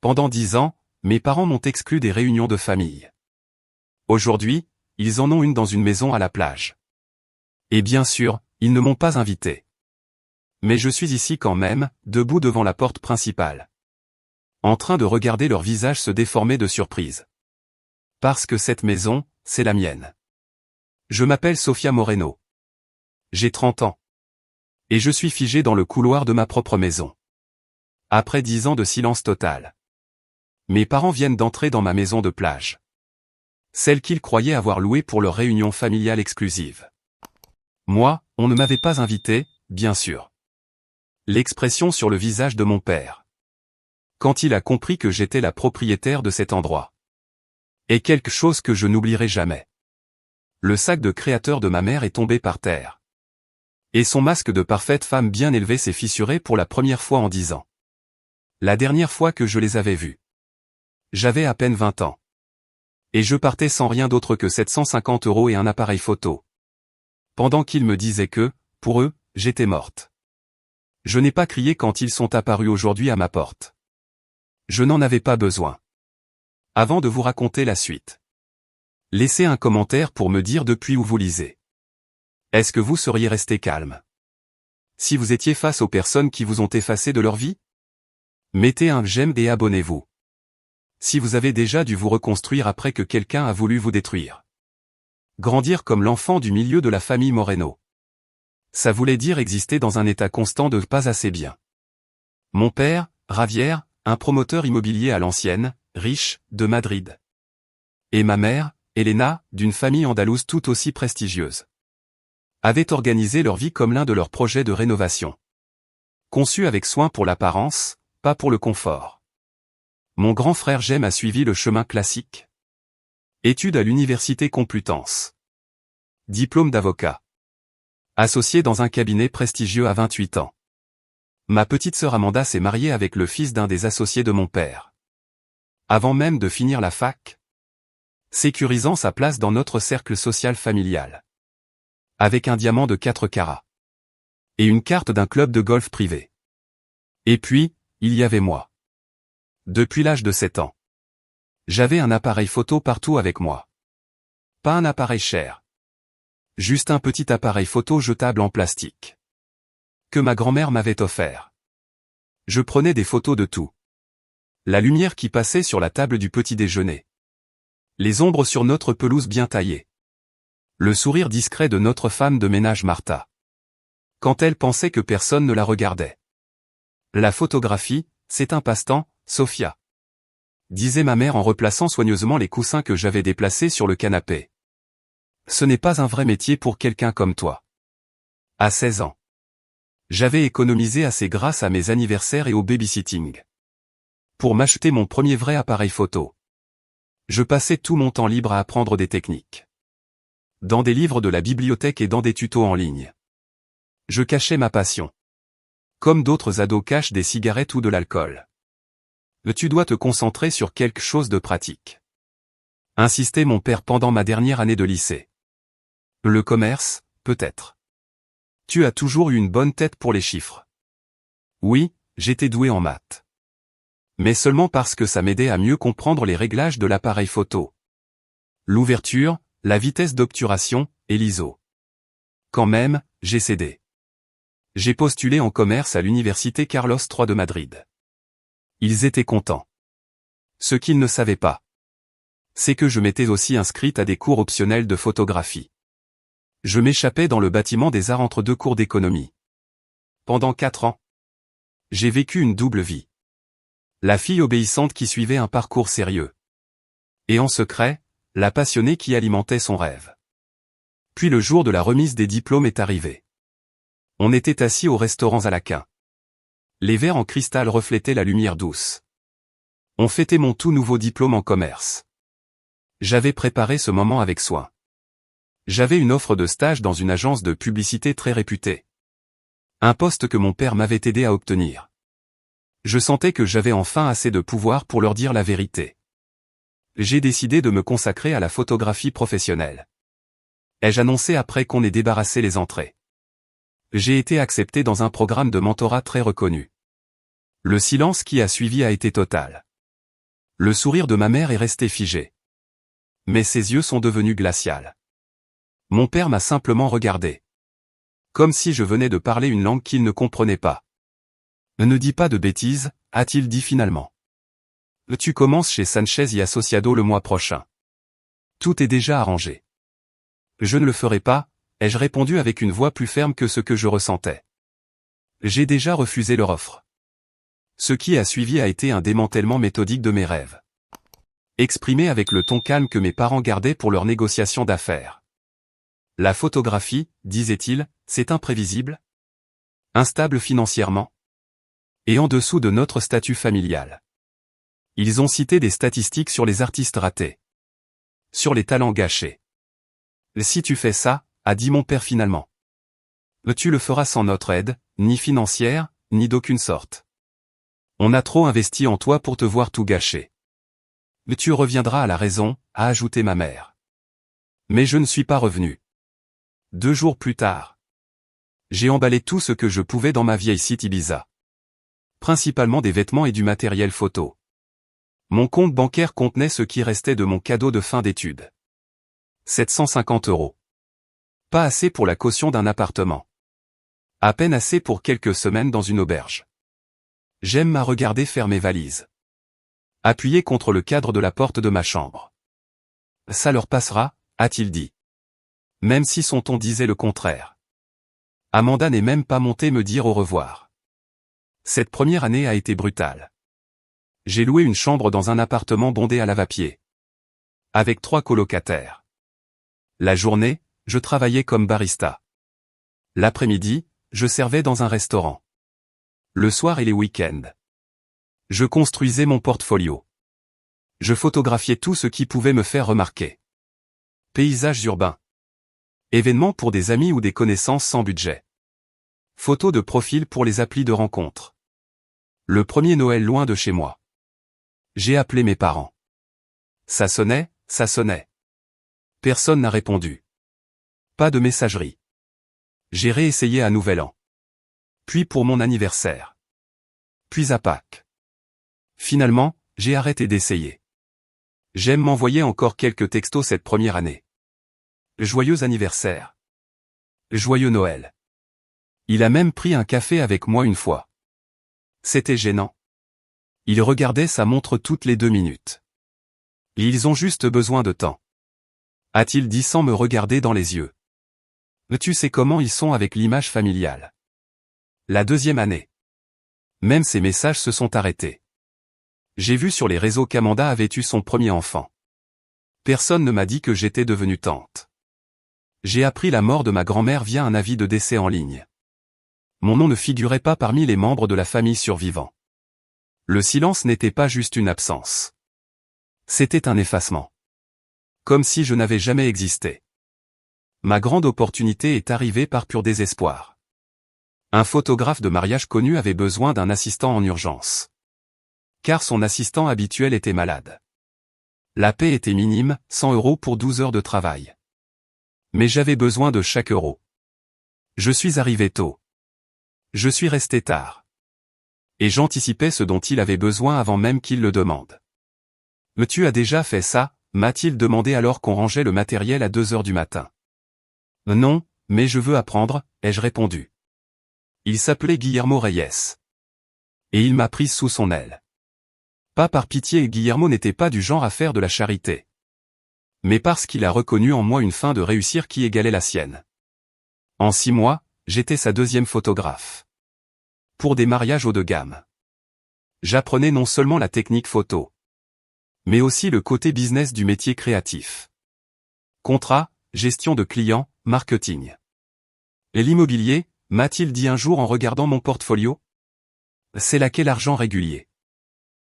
Pendant 10 ans, mes parents m'ont exclu des réunions de famille. Aujourd'hui, ils en ont une dans une maison à la plage. Et bien sûr, ils ne m'ont pas invité. Mais je suis ici quand même, debout devant la porte principale. En train de regarder leur visage se déformer de surprise. Parce que cette maison, c'est la mienne. Je m'appelle Sofia Moreno. J'ai 30 ans. Et je suis figé dans le couloir de ma propre maison. Après 10 ans de silence total. Mes parents viennent d'entrer dans ma maison de plage. Celle qu'ils croyaient avoir louée pour leur réunion familiale exclusive. Moi, on ne m'avait pas invité, bien sûr. L'expression sur le visage de mon père. Quand il a compris que j'étais la propriétaire de cet endroit. Et quelque chose que je n'oublierai jamais. Le sac de créateur de ma mère est tombé par terre. Et son masque de parfaite femme bien élevée s'est fissuré pour la première fois en 10 ans. La dernière fois que je les avais vus. J'avais à peine 20 ans. Et je partais sans rien d'autre que 750 € et un appareil photo. Pendant qu'ils me disaient que, pour eux, j'étais morte. Je n'ai pas crié quand ils sont apparus aujourd'hui à ma porte. Je n'en avais pas besoin. Avant de vous raconter la suite. Laissez un commentaire pour me dire depuis où vous lisez. Est-ce que vous seriez resté calme si vous étiez face aux personnes qui vous ont effacé de leur vie? Mettez un j'aime et abonnez-vous. Si vous avez déjà dû vous reconstruire après que quelqu'un a voulu vous détruire. Grandir comme l'enfant du milieu de la famille Moreno. Ça voulait dire exister dans un état constant de pas assez bien. Mon père, Javier, un promoteur immobilier à l'ancienne, riche, de Madrid. Et ma mère, Elena, d'une famille andalouse tout aussi prestigieuse. Avaient organisé leur vie comme l'un de leurs projets de rénovation. Conçu avec soin pour l'apparence, pas pour le confort. Mon grand frère Jem a suivi le chemin classique. Études à l'université Complutense. Diplôme d'avocat. Associé dans un cabinet prestigieux à 28 ans. Ma petite sœur Amanda s'est mariée avec le fils d'un des associés de mon père. Avant même de finir la fac. Sécurisant sa place dans notre cercle social familial. Avec un diamant de 4 carats. Et une carte d'un club de golf privé. Et puis, il y avait moi. Depuis l'âge de 7 ans. J'avais un appareil photo partout avec moi. Pas un appareil cher. Juste un petit appareil photo jetable en plastique. Que ma grand-mère m'avait offert. Je prenais des photos de tout. La lumière qui passait sur la table du petit déjeuner. Les ombres sur notre pelouse bien taillée. Le sourire discret de notre femme de ménage Martha. Quand elle pensait que personne ne la regardait. La photographie, c'est un passe-temps, Sofia. Disait ma mère en replaçant soigneusement les coussins que j'avais déplacés sur le canapé. Ce n'est pas un vrai métier pour quelqu'un comme toi. À 16 ans. J'avais économisé assez grâce à mes anniversaires et au babysitting. Pour m'acheter mon premier vrai appareil photo. Je passais tout mon temps libre à apprendre des techniques. Dans des livres de la bibliothèque et dans des tutos en ligne. Je cachais ma passion. Comme d'autres ados cachent des cigarettes ou de l'alcool. Tu dois te concentrer sur quelque chose de pratique. Insistait mon père pendant ma dernière année de lycée. Le commerce, peut-être. Tu as toujours eu une bonne tête pour les chiffres. Oui, j'étais doué en maths. Mais seulement parce que ça m'aidait à mieux comprendre les réglages de l'appareil photo. L'ouverture, la vitesse d'obturation, et l'ISO. Quand même, j'ai cédé. J'ai postulé en commerce à l'université Carlos III de Madrid. Ils étaient contents. Ce qu'ils ne savaient pas, c'est que je m'étais aussi inscrite à des cours optionnels de photographie. Je m'échappais dans le bâtiment des arts entre deux cours d'économie. Pendant 4 ans, j'ai vécu une double vie. La fille obéissante qui suivait un parcours sérieux. Et en secret, la passionnée qui alimentait son rêve. Puis le jour de la remise des diplômes est arrivé. On était assis aux restaurants à Laquin. Les verres en cristal reflétaient la lumière douce. On fêtait mon tout nouveau diplôme en commerce. J'avais préparé ce moment avec soin. J'avais une offre de stage dans une agence de publicité très réputée. Un poste que mon père m'avait aidé à obtenir. Je sentais que j'avais enfin assez de pouvoir pour leur dire la vérité. J'ai décidé de me consacrer à la photographie professionnelle. Ai-je annoncé après qu'on ait débarrassé les entrées. J'ai été accepté dans un programme de mentorat très reconnu. Le silence qui a suivi a été total. Le sourire de ma mère est resté figé. Mais ses yeux sont devenus glacials. Mon père m'a simplement regardé. Comme si je venais de parler une langue qu'il ne comprenait pas. Ne dis pas de bêtises, a-t-il dit finalement. Tu commences chez Sanchez y Associado le mois prochain. Tout est déjà arrangé. Je ne le ferai pas, ai-je répondu avec une voix plus ferme que ce que je ressentais. J'ai déjà refusé leur offre. Ce qui a suivi a été un démantèlement méthodique de mes rêves. Exprimé avec le ton calme que mes parents gardaient pour leurs négociations d'affaires. La photographie, disaient-ils, c'est imprévisible, instable financièrement, et en dessous de notre statut familial. Ils ont cité des statistiques sur les artistes ratés. Sur les talents gâchés. Si tu fais ça, a dit mon père finalement. Tu le feras sans notre aide, ni financière, ni d'aucune sorte. On a trop investi en toi pour te voir tout gâché. Tu reviendras à la raison, a ajouté ma mère. Mais je ne suis pas revenu. 2 jours plus tard. J'ai emballé tout ce que je pouvais dans ma vieille site Ibiza. Principalement des vêtements et du matériel photo. Mon compte bancaire contenait ce qui restait de mon cadeau de fin d'études. 750 €. Pas assez pour la caution d'un appartement. À peine assez pour quelques semaines dans une auberge. J'aime à regarder faire mes valises. Appuyé contre le cadre de la porte de ma chambre. Ça leur passera, a-t-il dit. Même si son ton disait le contraire. Amanda n'est même pas montée me dire au revoir. Cette première année a été brutale. J'ai loué une chambre dans un appartement bondé à lavapiés. Avec 3 colocataires. La journée, je travaillais comme barista. L'après-midi, je servais dans un restaurant. Le soir et les week-ends. Je construisais mon portfolio. Je photographiais tout ce qui pouvait me faire remarquer. Paysages urbains. Événements pour des amis ou des connaissances sans budget. Photos de profil pour les applis de rencontres. Le premier Noël loin de chez moi. J'ai appelé mes parents. Ça sonnait, ça sonnait. Personne n'a répondu. Pas de messagerie. J'ai réessayé à Nouvel An. Puis pour mon anniversaire. Puis à Pâques. Finalement, j'ai arrêté d'essayer. J'aime m'envoyer encore quelques textos cette première année. Joyeux anniversaire. Joyeux Noël. Il a même pris un café avec moi une fois. C'était gênant. Il regardait sa montre toutes les 2 minutes. Ils ont juste besoin de temps. A-t-il dit sans me regarder dans les yeux. Tu sais comment ils sont avec l'image familiale. La 2e année. Même ces messages se sont arrêtés. J'ai vu sur les réseaux qu'Amanda avait eu son premier enfant. Personne ne m'a dit que j'étais devenue tante. J'ai appris la mort de ma grand-mère via un avis de décès en ligne. Mon nom ne figurait pas parmi les membres de la famille survivants. Le silence n'était pas juste une absence. C'était un effacement. Comme si je n'avais jamais existé. Ma grande opportunité est arrivée par pur désespoir. Un photographe de mariage connu avait besoin d'un assistant en urgence. Car son assistant habituel était malade. La paie était minime, 100 € pour 12 heures de travail. Mais j'avais besoin de chaque euro. Je suis arrivé tôt. Je suis resté tard. Et j'anticipais ce dont il avait besoin avant même qu'il le demande. Mais tu as déjà fait ça, m'a-t-il demandé alors qu'on rangeait le matériel à 2 heures du matin. Non, mais je veux apprendre, ai-je répondu. Il s'appelait Guillermo Reyes. Et il m'a prise sous son aile. Pas par pitié, Guillermo n'était pas du genre à faire de la charité. Mais parce qu'il a reconnu en moi une fin de réussir qui égalait la sienne. En 6 mois, j'étais sa 2e photographe. Pour des mariages haut de gamme. J'apprenais non seulement la technique photo, mais aussi le côté business du métier créatif. Contrat, gestion de clients, marketing. Et l'immobilier, m'a-t-il dit un jour en regardant mon portfolio? C'est là qu'est l'argent régulier.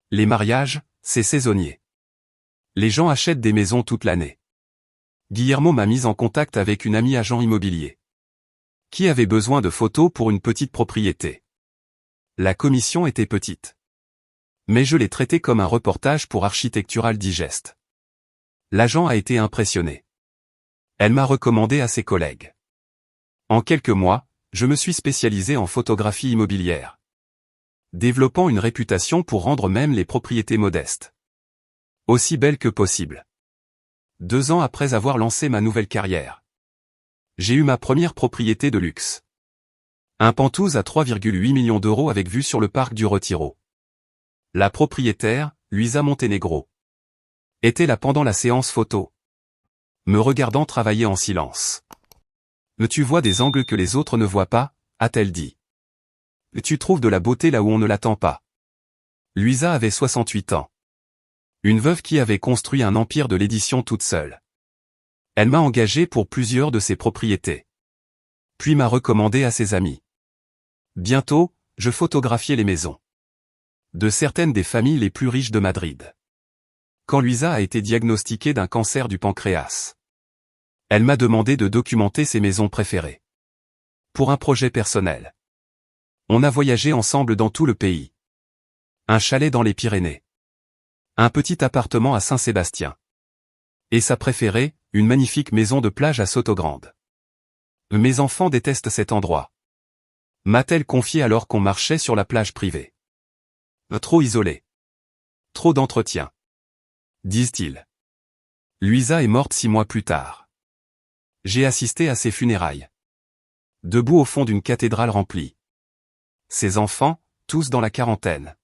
Les mariages, c'est saisonnier. Les gens achètent des maisons toute l'année. Guillermo m'a mis en contact avec une amie agent immobilier. Qui avait besoin de photos pour une petite propriété. La commission était petite. Mais je l'ai traité comme un reportage pour Architectural Digest. L'agent a été impressionné. Elle m'a recommandé à ses collègues. En quelques mois, je me suis spécialisé en photographie immobilière. Développant une réputation pour rendre même les propriétés modestes. Aussi belle que possible. 2 ans après avoir lancé ma nouvelle carrière. J'ai eu ma première propriété de luxe. Un penthouse à 3,8 millions d'euros avec vue sur le parc du Retiro. La propriétaire, Luisa Montenegro, était là pendant la séance photo, me regardant travailler en silence. « Tu vois des angles que les autres ne voient pas ?» a-t-elle dit. « Tu trouves de la beauté là où on ne l'attend pas. » Luisa avait 68 ans. Une veuve qui avait construit un empire de l'édition toute seule. Elle m'a engagé pour plusieurs de ses propriétés. Puis m'a recommandé à ses amis. Bientôt, je photographiais les maisons de certaines des familles les plus riches de Madrid. Quand Luisa a été diagnostiquée d'un cancer du pancréas, elle m'a demandé de documenter ses maisons préférées. Pour un projet personnel. On a voyagé ensemble dans tout le pays. Un chalet dans les Pyrénées. Un petit appartement à Saint-Sébastien. Et sa préférée, une magnifique maison de plage à Sotogrande. Mes enfants détestent cet endroit, m'a-t-elle confié alors qu'on marchait sur la plage privée. Trop isolé. Trop d'entretien, disent-ils. Luisa est morte 6 mois plus tard. J'ai assisté à ses funérailles. Debout au fond d'une cathédrale remplie. Ses enfants, tous dans la quarantaine,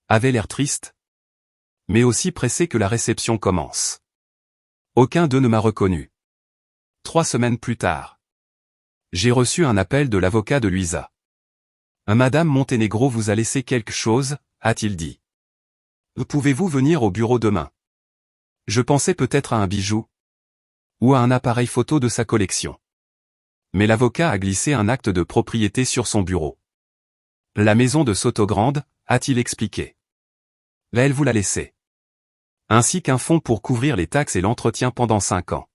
avaient l'air tristes, mais aussi pressés que la réception commence. Aucun d'eux ne m'a reconnu. 3 semaines plus tard, j'ai reçu un appel de l'avocat de Luisa. Madame Montenegro vous a laissé quelque chose, a-t-il dit. Pouvez-vous venir au bureau demain? Je pensais peut-être à un bijou ou à un appareil photo de sa collection. Mais l'avocat a glissé un acte de propriété sur son bureau. La maison de Sotogrande, a-t-il expliqué. Là, elle vous l'a laissé. Ainsi qu'un fonds pour couvrir les taxes et l'entretien pendant 5 ans.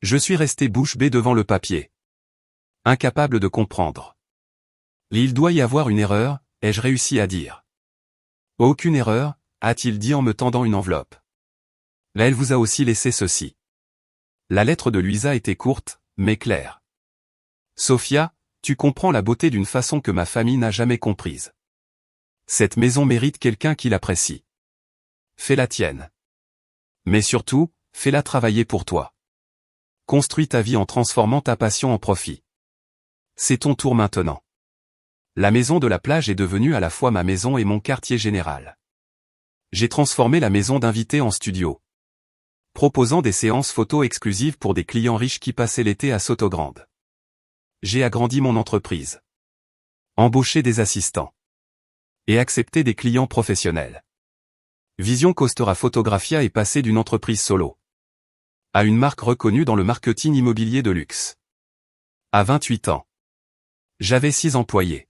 Je suis resté bouche bée devant le papier. Incapable de comprendre. Il doit y avoir une erreur, ai-je réussi à dire. Aucune erreur, a-t-il dit en me tendant une enveloppe. Là, elle vous a aussi laissé ceci. La lettre de Luisa était courte, mais claire. Sofia, tu comprends la beauté d'une façon que ma famille n'a jamais comprise. Cette maison mérite quelqu'un qui l'apprécie. Fais la tienne. Mais surtout, fais-la travailler pour toi. Construis ta vie en transformant ta passion en profit. C'est ton tour maintenant. La maison de la plage est devenue à la fois ma maison et mon quartier général. J'ai transformé la maison d'invités en studio, proposant des séances photos exclusives pour des clients riches qui passaient l'été à Sotogrande. J'ai agrandi mon entreprise, embauché des assistants et accepté des clients professionnels. Vision Costera Photographia est passée d'une entreprise solo à une marque reconnue dans le marketing immobilier de luxe. À 28 ans, j'avais 6 employés.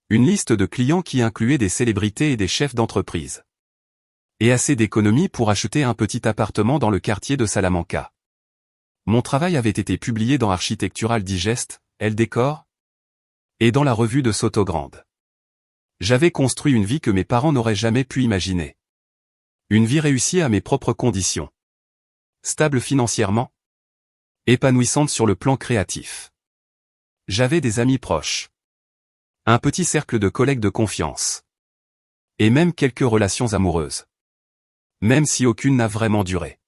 Une liste de clients qui incluait des célébrités et des chefs d'entreprise. Et assez d'économies pour acheter un petit appartement dans le quartier de Salamanca. Mon travail avait été publié dans Architectural Digest, Elle Décore, et dans la revue de Sotogrande. J'avais construit une vie que mes parents n'auraient jamais pu imaginer. Une vie réussie à mes propres conditions. Stable financièrement. Épanouissante sur le plan créatif. J'avais des amis proches. Un petit cercle de collègues de confiance. Et même quelques relations amoureuses. Même si aucune n'a vraiment duré.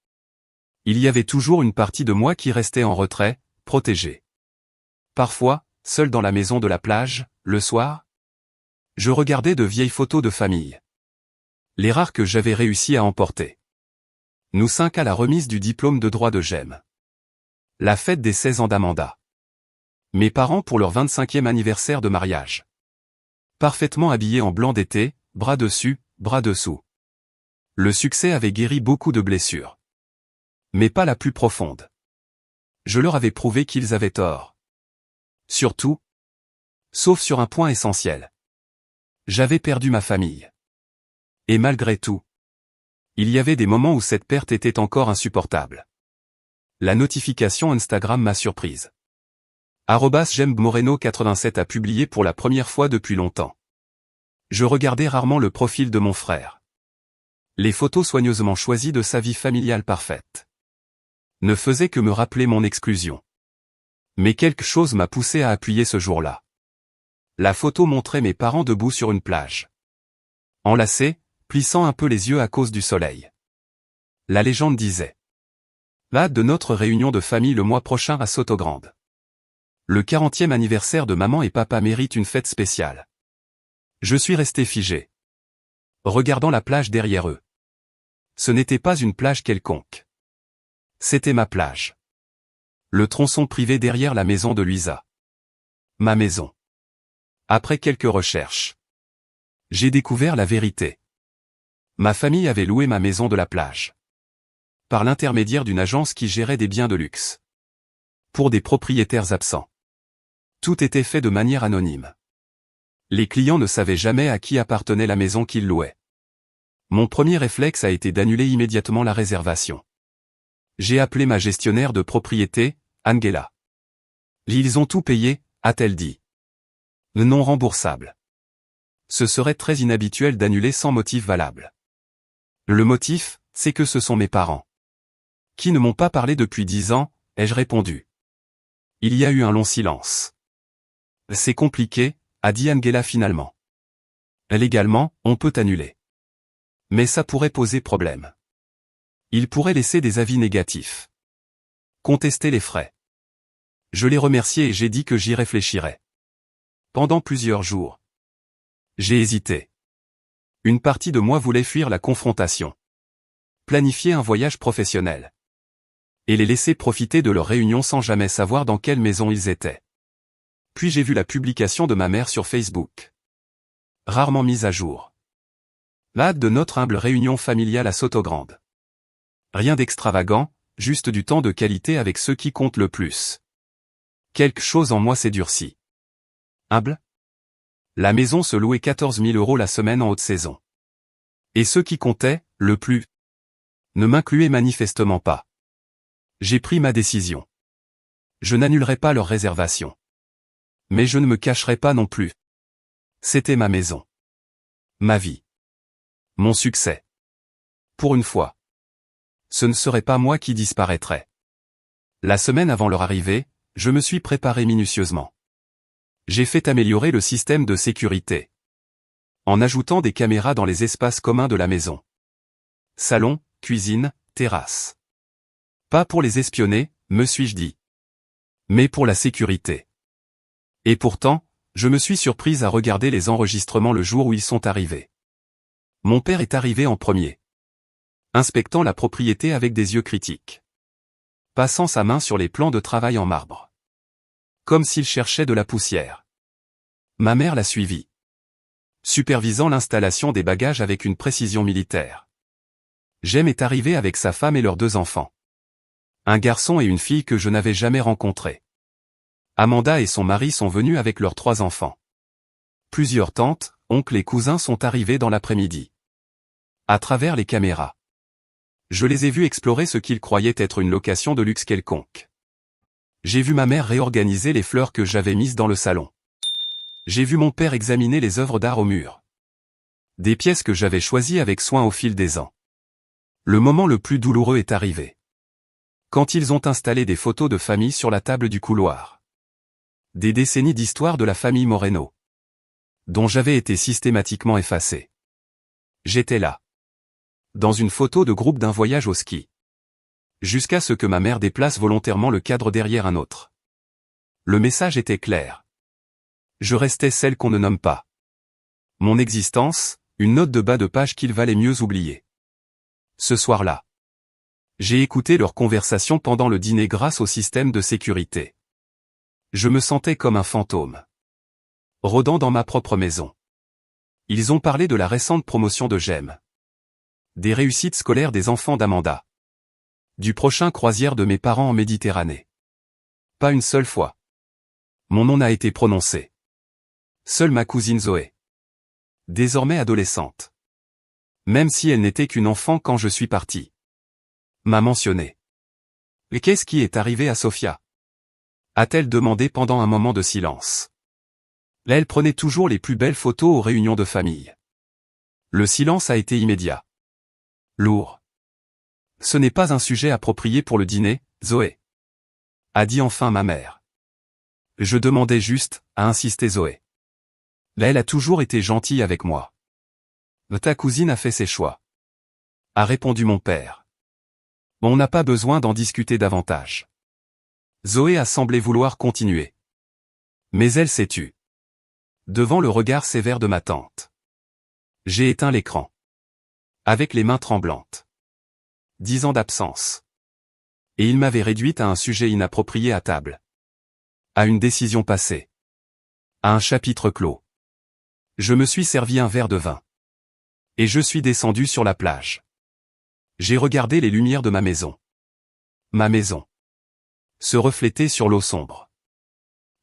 Il y avait toujours une partie de moi qui restait en retrait, protégée. Parfois, seul dans la maison de la plage, le soir, je regardais de vieilles photos de famille. Les rares que j'avais réussi à emporter. Nous 5 à la remise du diplôme de droit de GEM. La fête des 16 ans d'Amanda. Mes parents pour leur 25e anniversaire de mariage. Parfaitement habillés en blanc d'été, bras dessus, bras dessous. Le succès avait guéri beaucoup de blessures. Mais pas la plus profonde. Je leur avais prouvé qu'ils avaient tort. Surtout, sauf sur un point essentiel. J'avais perdu ma famille. Et malgré tout, il y avait des moments où cette perte était encore insupportable. La notification Instagram m'a surprise. @jembmoreno87 a publié pour la première fois depuis longtemps. Je regardais rarement le profil de mon frère. Les photos soigneusement choisies de sa vie familiale parfaite ne faisaient que me rappeler mon exclusion. Mais quelque chose m'a poussé à appuyer ce jour-là. La photo montrait mes parents debout sur une plage. Enlacés, plissant un peu les yeux à cause du soleil. La légende disait. Hâte de notre réunion de famille le mois prochain à Sotogrande. Le 40e anniversaire de maman et papa mérite une fête spéciale. Je suis resté figé, regardant la plage derrière eux. Ce n'était pas une plage quelconque. C'était ma plage. Le tronçon privé derrière la maison de Luisa. Ma maison. Après quelques recherches, j'ai découvert la vérité. Ma famille avait loué ma maison de la plage, par l'intermédiaire d'une agence qui gérait des biens de luxe, pour des propriétaires absents. Tout était fait de manière anonyme. Les clients ne savaient jamais à qui appartenait la maison qu'ils louaient. Mon premier réflexe a été d'annuler immédiatement la réservation. J'ai appelé ma gestionnaire de propriété, Angela. Ils ont tout payé, a-t-elle dit. Non remboursable. Ce serait très inhabituel d'annuler sans motif valable. Le motif, c'est que ce sont mes parents, qui ne m'ont pas parlé depuis 10 ans, ai-je répondu. Il y a eu un long silence. C'est compliqué, a dit Angela finalement. Légalement, on peut annuler. Mais ça pourrait poser problème. Il pourrait laisser des avis négatifs. Contester les frais. Je l'ai remercié et j'ai dit que j'y réfléchirais. Pendant plusieurs jours, j'ai hésité. Une partie de moi voulait fuir la confrontation, planifier un voyage professionnel, et les laisser profiter de leur réunion sans jamais savoir dans quelle maison ils étaient. Puis j'ai vu la publication de ma mère sur Facebook, rarement mise à jour. Hâte de notre humble réunion familiale à Sotogrande. Rien d'extravagant, juste du temps de qualité avec ceux qui comptent le plus. Quelque chose en moi s'est durci. Humble? La maison se louait 14 000 € la semaine en haute saison. Et ceux qui comptaient, le plus, ne m'incluaient manifestement pas. J'ai pris ma décision. Je n'annulerai pas leur réservation. Mais je ne me cacherai pas non plus. C'était ma maison. Ma vie. Mon succès. Pour une fois. Ce ne serait pas moi qui disparaîtrais. La semaine avant leur arrivée, je me suis préparé minutieusement. J'ai fait améliorer le système de sécurité, en ajoutant des caméras dans les espaces communs de la maison. Salon, cuisine, terrasse. Pas pour les espionner, me suis-je dit. Mais pour la sécurité. Et pourtant, je me suis surprise à regarder les enregistrements le jour où ils sont arrivés. Mon père est arrivé en premier, inspectant la propriété avec des yeux critiques, passant sa main sur les plans de travail en marbre, comme s'il cherchait de la poussière. Ma mère l'a suivi, supervisant l'installation des bagages avec une précision militaire. Jem est arrivé avec sa femme et leurs 2 enfants. Un garçon et une fille que je n'avais jamais rencontrés. Amanda et son mari sont venus avec leurs 3 enfants. Plusieurs tantes, oncles et cousins sont arrivés dans l'après-midi. À travers les caméras, je les ai vus explorer ce qu'ils croyaient être une location de luxe quelconque. J'ai vu ma mère réorganiser les fleurs que j'avais mises dans le salon. J'ai vu mon père examiner les œuvres d'art au mur. Des pièces que j'avais choisies avec soin au fil des ans. Le moment le plus douloureux est arrivé. Quand ils ont installé des photos de famille sur la table du couloir. Des décennies d'histoire de la famille Moreno, dont j'avais été systématiquement effacé. J'étais là, dans une photo de groupe d'un voyage au ski. Jusqu'à ce que ma mère déplace volontairement le cadre derrière un autre. Le message était clair. Je restais celle qu'on ne nomme pas. Mon existence, une note de bas de page qu'il valait mieux oublier. Ce soir-là, j'ai écouté leur conversation pendant le dîner grâce au système de sécurité. Je me sentais comme un fantôme, rôdant dans ma propre maison. Ils ont parlé de la récente promotion de Jem, des réussites scolaires des enfants d'Amanda, du prochain croisière de mes parents en Méditerranée. Pas une seule fois mon nom n'a été prononcé. Seule ma cousine Zoé, désormais adolescente, même si elle n'était qu'une enfant quand je suis parti, m'a mentionné. Et qu'est-ce qui est arrivé à Sofia? A-t-elle demandé pendant un moment de silence. Elle prenait toujours les plus belles photos aux réunions de famille. Le silence a été immédiat. Lourd. Ce n'est pas un sujet approprié pour le dîner, Zoé, a dit enfin ma mère. Je demandais juste, a insisté Zoé. Elle a toujours été gentille avec moi. Ta cousine a fait ses choix, a répondu mon père. On n'a pas besoin d'en discuter davantage. Zoé a semblé vouloir continuer. Mais elle s'est tue. Devant le regard sévère de ma tante. J'ai éteint l'écran. Avec les mains tremblantes. 10 ans d'absence. Et il m'avait réduite à un sujet inapproprié à table. À une décision passée. À un chapitre clos. Je me suis servi un verre de vin. Et je suis descendu sur la plage. J'ai regardé les lumières de ma maison. Ma maison. Se refléter sur l'eau sombre.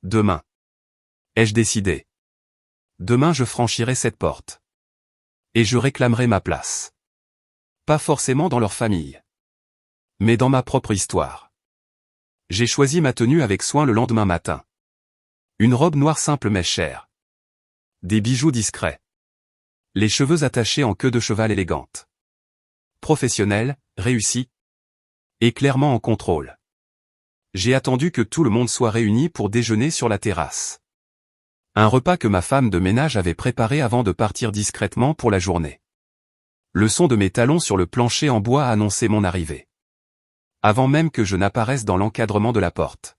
Demain. Ai-je décidé? Demain je franchirai cette porte. Et je réclamerai ma place. Pas forcément dans leur famille. Mais dans ma propre histoire. J'ai choisi ma tenue avec soin le lendemain matin. Une robe noire simple mais chère. Des bijoux discrets. Les cheveux attachés en queue de cheval élégante. Professionnel, réussi. Et clairement en contrôle. J'ai attendu que tout le monde soit réuni pour déjeuner sur la terrasse. Un repas que ma femme de ménage avait préparé avant de partir discrètement pour la journée. Le son de mes talons sur le plancher en bois a annoncé mon arrivée. Avant même que je n'apparaisse dans l'encadrement de la porte.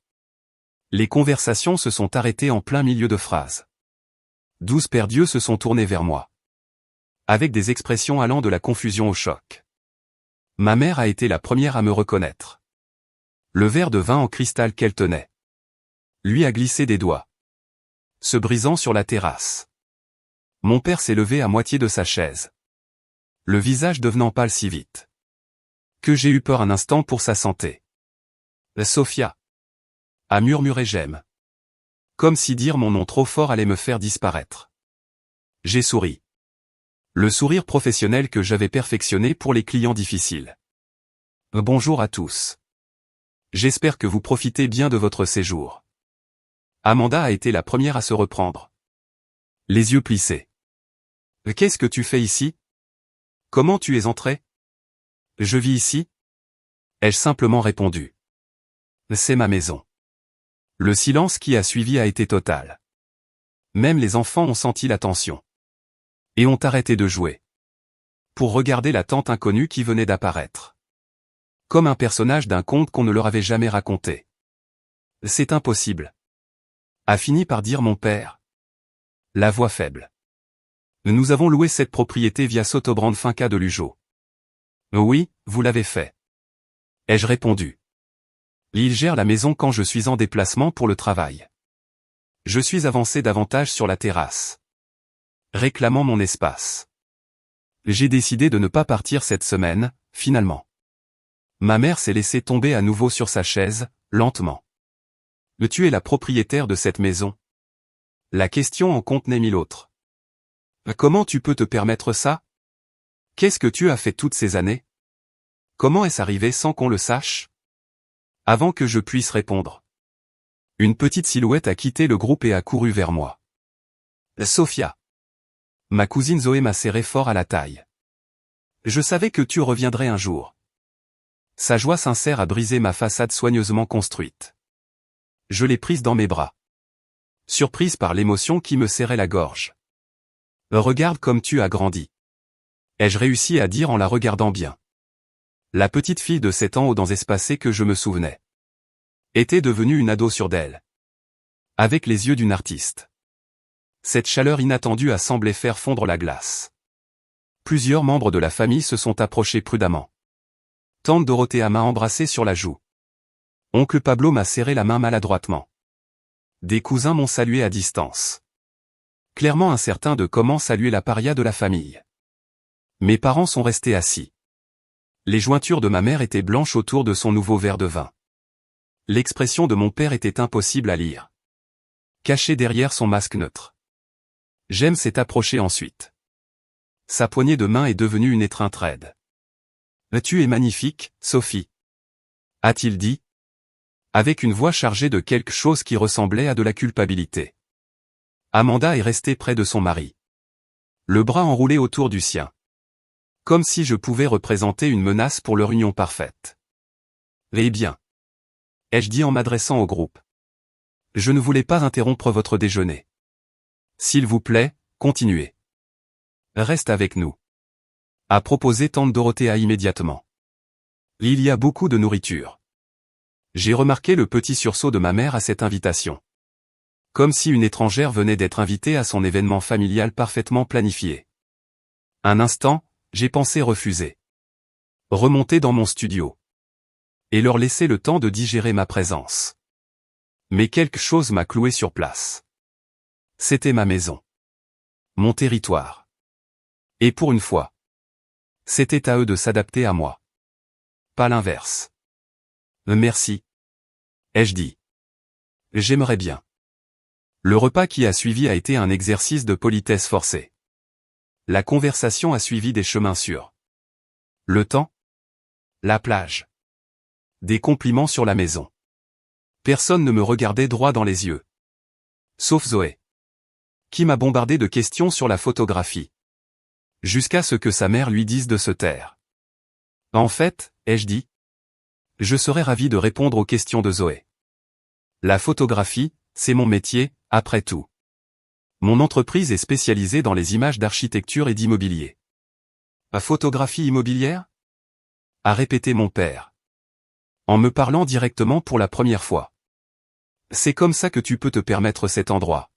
Les conversations se sont arrêtées en plein milieu de phrases. 12 paires d'yeux se sont tournés vers moi. Avec des expressions allant de la confusion au choc. Ma mère a été la première à me reconnaître. Le verre de vin en cristal qu'elle tenait. Lui a glissé des doigts. Se brisant sur la terrasse. Mon père s'est levé à moitié de sa chaise. Le visage devenant pâle si vite. Que j'ai eu peur un instant pour sa santé. Sophia. A murmuré j'aime. Comme si dire mon nom trop fort allait me faire disparaître. J'ai souri. Le sourire professionnel que j'avais perfectionné pour les clients difficiles. Bonjour à tous. J'espère que vous profitez bien de votre séjour. Amanda a été la première à se reprendre. Les yeux plissés. Qu'est-ce que tu fais ici? Comment tu es entré? Je vis ici? Ai-je simplement répondu. C'est ma maison. Le silence qui a suivi a été total. Même les enfants ont senti la tension. Et ont arrêté de jouer. Pour regarder la tante inconnue qui venait d'apparaître. Comme un personnage d'un conte qu'on ne leur avait jamais raconté. C'est impossible. A fini par dire mon père. La voix faible. Nous avons loué cette propriété via Sotobrand Finca de Lujo. Oui, vous l'avez fait. Ai-je répondu. Il gère la maison quand je suis en déplacement pour le travail. Je suis avancé davantage sur la terrasse. Réclamant mon espace. J'ai décidé de ne pas partir cette semaine, finalement. Ma mère s'est laissée tomber à nouveau sur sa chaise, lentement. Tu es la propriétaire de cette maison. La question en contenait mille autres. Comment tu peux te permettre ça? Qu'est-ce que tu as fait toutes ces années? Comment est-ce arrivé sans qu'on le sache? Avant que je puisse répondre. Une petite silhouette a quitté le groupe et a couru vers moi. Sophia. Ma cousine Zoé m'a serré fort à la taille. Je savais que tu reviendrais un jour. Sa joie sincère a brisé ma façade soigneusement construite. Je l'ai prise dans mes bras. Surprise par l'émotion qui me serrait la gorge. Regarde comme tu as grandi. Ai-je réussi à dire en la regardant bien. La petite fille de 7 ans aux dents espacées que je me souvenais. Était devenue une ado sûre d'elle. Avec les yeux d'une artiste. Cette chaleur inattendue a semblé faire fondre la glace. Plusieurs membres de la famille se sont approchés prudemment. Tante Dorothée m'a embrassé sur la joue. Oncle Pablo m'a serré la main maladroitement. Des cousins m'ont salué à distance. Clairement incertain de comment saluer la paria de la famille. Mes parents sont restés assis. Les jointures de ma mère étaient blanches autour de son nouveau verre de vin. L'expression de mon père était impossible à lire. Caché derrière son masque neutre. J'aime s'est approché ensuite. Sa poignée de main est devenue une étreinte raide. Tu es magnifique, Sophie. A-t-il dit? Avec une voix chargée de quelque chose qui ressemblait à de la culpabilité. Amanda est restée près de son mari. Le bras enroulé autour du sien. Comme si je pouvais représenter une menace pour leur union parfaite. Eh bien. Ai-je dit en m'adressant au groupe. Je ne voulais pas interrompre votre déjeuner. S'il vous plaît, continuez. Reste avec nous. A proposé tante Dorothée immédiatement. Il y a beaucoup de nourriture. J'ai remarqué le petit sursaut de ma mère à cette invitation. Comme si une étrangère venait d'être invitée à son événement familial parfaitement planifié. Un instant, j'ai pensé refuser. Remonter dans mon studio. Et leur laisser le temps de digérer ma présence. Mais quelque chose m'a cloué sur place. C'était ma maison. Mon territoire. Et pour une fois, c'était à eux de s'adapter à moi. Pas l'inverse. Merci. Ai-je dit. J'aimerais bien. Le repas qui a suivi a été un exercice de politesse forcée. La conversation a suivi des chemins sûrs. Le temps. La plage. Des compliments sur la maison. Personne ne me regardait droit dans les yeux. Sauf Zoé. Qui m'a bombardé de questions sur la photographie. Jusqu'à ce que sa mère lui dise de se taire. En fait, ai-je dit. Je serais ravi de répondre aux questions de Zoé. La photographie, c'est mon métier, après tout. Mon entreprise est spécialisée dans les images d'architecture et d'immobilier. La photographie immobilière? A répété mon père. En me parlant directement pour la première fois. C'est comme ça que tu peux te permettre cet endroit.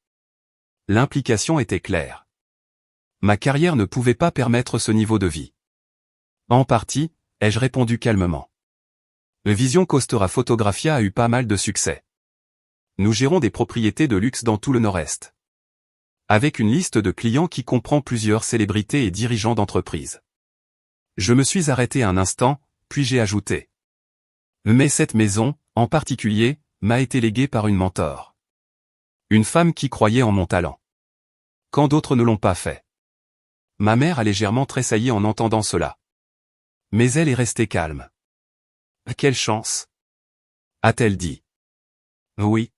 L'implication était claire. Ma carrière ne pouvait pas permettre ce niveau de vie. En partie, ai-je répondu calmement. Vision Costora Photographia a eu pas mal de succès. Nous gérons des propriétés de luxe dans tout le Nord-Est. Avec une liste de clients qui comprend plusieurs célébrités et dirigeants d'entreprises. Je me suis arrêté un instant, puis j'ai ajouté. Mais cette maison, en particulier, m'a été léguée par une mentor. Une femme qui croyait en mon talent. Quand d'autres ne l'ont pas fait. Ma mère a légèrement tressailli en entendant cela. Mais elle est restée calme. Quelle chance! A-t-elle dit. Oui.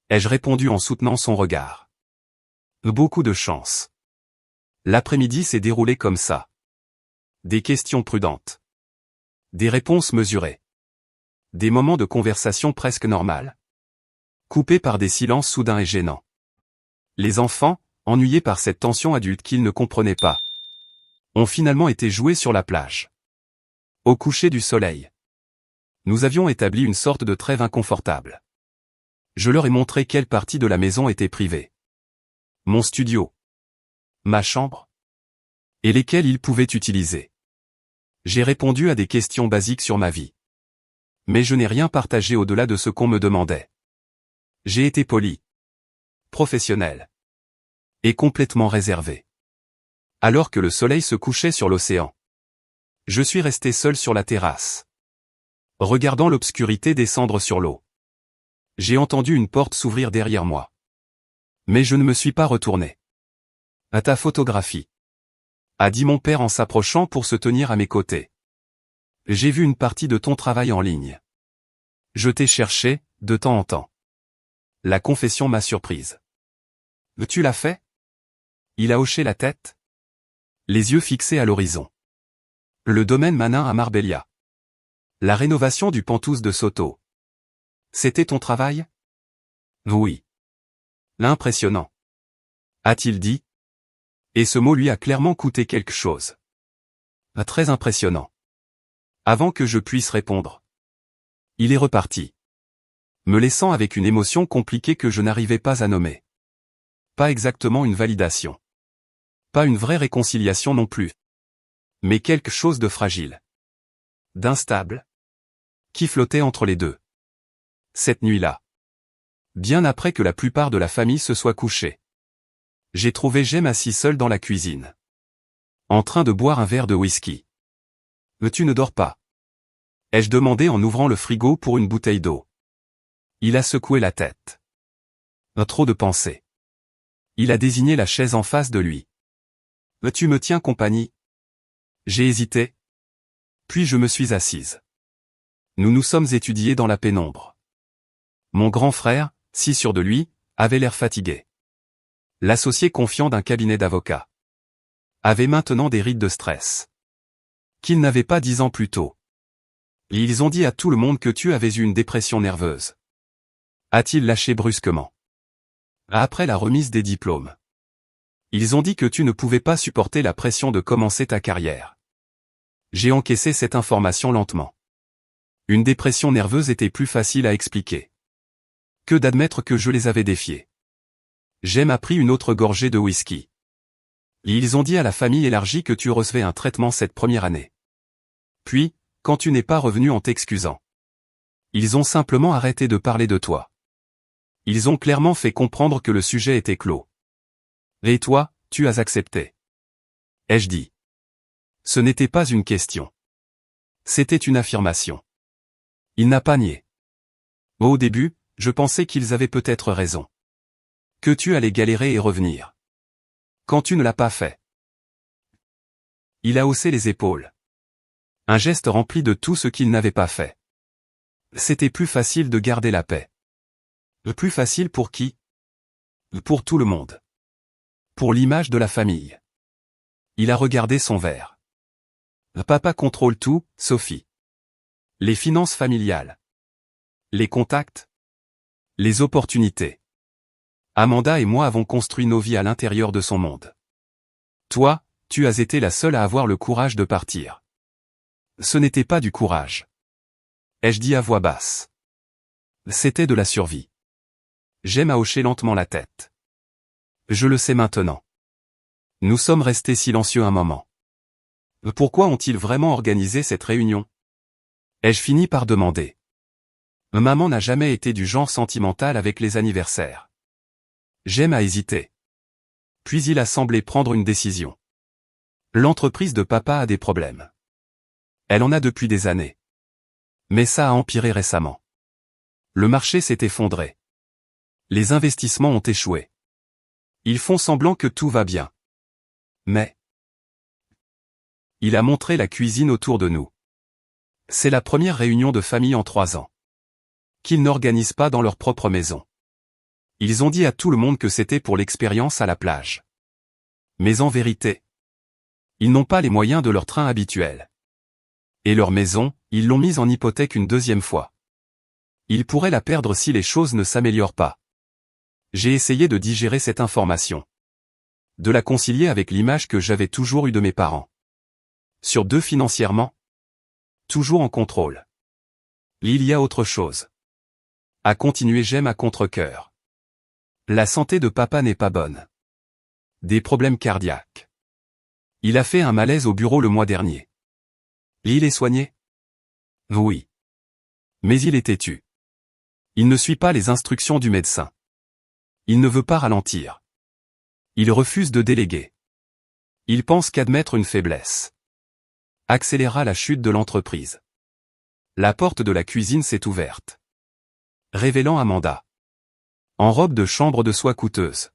Ai-je répondu en soutenant son regard. Beaucoup de chance. L'après-midi s'est déroulé comme ça. Des questions prudentes. Des réponses mesurées. Des moments de conversation presque normales. Coupés par des silences soudains et gênants. Les enfants, ennuyés par cette tension adulte qu'ils ne comprenaient pas, ont finalement été joués sur la plage. Au coucher du soleil. Nous avions établi une sorte de trêve inconfortable. Je leur ai montré quelle partie de la maison était privée. Mon studio. Ma chambre. Et lesquelles ils pouvaient utiliser. J'ai répondu à des questions basiques sur ma vie. Mais je n'ai rien partagé au-delà de ce qu'on me demandait. J'ai été poli. Professionnel. Et complètement réservé. Alors que le soleil se couchait sur l'océan. Je suis resté seul sur la terrasse. Regardant l'obscurité descendre sur l'eau. J'ai entendu une porte s'ouvrir derrière moi. Mais je ne me suis pas retourné. À ta photographie. A dit mon père en s'approchant pour se tenir à mes côtés. J'ai vu une partie de ton travail en ligne. Je t'ai cherché, de temps en temps. La confession m'a surprise. Tu l'as fait? Il a hoché la tête. Les yeux fixés à l'horizon. Le domaine Manin à Marbella. La rénovation du Penthouse de Soto. C'était ton travail? Oui. L'impressionnant. A-t-il dit? Et ce mot lui a clairement coûté quelque chose. Très impressionnant. Avant que je puisse répondre. Il est reparti. Me laissant avec une émotion compliquée que je n'arrivais pas à nommer. Pas exactement une validation. Pas une vraie réconciliation non plus. Mais quelque chose de fragile. D'instable. Qui flottait entre les deux. Cette nuit-là. Bien après que la plupart de la famille se soit couchée. J'ai trouvé Jem assis seul dans la cuisine. En train de boire un verre de whisky. Tu ne dors pas? Ai-je demandé en ouvrant le frigo pour une bouteille d'eau. Il a secoué la tête. Trop de pensées. Il a désigné la chaise en face de lui. Tu me tiens compagnie? J'ai hésité. Puis je me suis assise. Nous nous sommes étudiés dans la pénombre. Mon grand frère, si sûr de lui, avait l'air fatigué. L'associé confiant d'un cabinet d'avocats. Avait maintenant des rides de stress. Qu'il n'avait pas 10 ans plus tôt. Et ils ont dit à tout le monde que tu avais eu une dépression nerveuse. A-t-il lâché brusquement. Après la remise des diplômes. Ils ont dit que tu ne pouvais pas supporter la pression de commencer ta carrière. J'ai encaissé cette information lentement. Une dépression nerveuse était plus facile à expliquer que d'admettre que je les avais défiés. Jem a pris une autre gorgée de whisky. Ils ont dit à la famille élargie que tu recevais un traitement cette première année. Puis, quand tu n'es pas revenu en t'excusant, ils ont simplement arrêté de parler de toi. Ils ont clairement fait comprendre que le sujet était clos. Et toi, tu as accepté. Ai-je dit. Ce n'était pas une question. C'était une affirmation. Il n'a pas nié. Au début, je pensais qu'ils avaient peut-être raison. Que tu allais galérer et revenir. Quand tu ne l'as pas fait. Il a haussé les épaules. Un geste rempli de tout ce qu'il n'avait pas fait. C'était plus facile de garder la paix. Plus facile pour qui? Pour tout le monde. Pour l'image de la famille. Il a regardé son verre. Papa contrôle tout, Sophie. Les finances familiales. Les contacts. Les opportunités. Amanda et moi avons construit nos vies à l'intérieur de son monde. Toi, tu as été la seule à avoir le courage de partir. Ce n'était pas du courage. Ai-je dit à voix basse. C'était de la survie. Jem a hoché lentement la tête. Je le sais maintenant. Nous sommes restés silencieux un moment. Pourquoi ont-ils vraiment organisé cette réunion? Ai-je fini par demander. Maman n'a jamais été du genre sentimental avec les anniversaires. Jem a hésité. Puis il a semblé prendre une décision. L'entreprise de papa a des problèmes. Elle en a depuis des années. Mais ça a empiré récemment. Le marché s'est effondré. Les investissements ont échoué. Ils font semblant que tout va bien. Mais... Il a montré la cuisine autour de nous. C'est la première réunion de famille en 3 ans. Qu'ils n'organisent pas dans leur propre maison. Ils ont dit à tout le monde que c'était pour l'expérience à la plage. Mais en vérité, ils n'ont pas les moyens de leur train habituel. Et leur maison, ils l'ont mise en hypothèque une 2e fois. Ils pourraient la perdre si les choses ne s'améliorent pas. J'ai essayé de digérer cette information. De la concilier avec l'image que j'avais toujours eue de mes parents. Sur 2 financièrement. Toujours en contrôle. Il y a autre chose. A continuer Jem à contre-cœur. La santé de papa n'est pas bonne. Des problèmes cardiaques. Il a fait un malaise au bureau le mois dernier. Il est soigné? Oui. Mais il est têtu. Il ne suit pas les instructions du médecin. Il ne veut pas ralentir. Il refuse de déléguer. Il pense qu'admettre une faiblesse accélérera la chute de l'entreprise. La porte de la cuisine s'est ouverte. Révélant Amanda. En robe de chambre de soie coûteuse.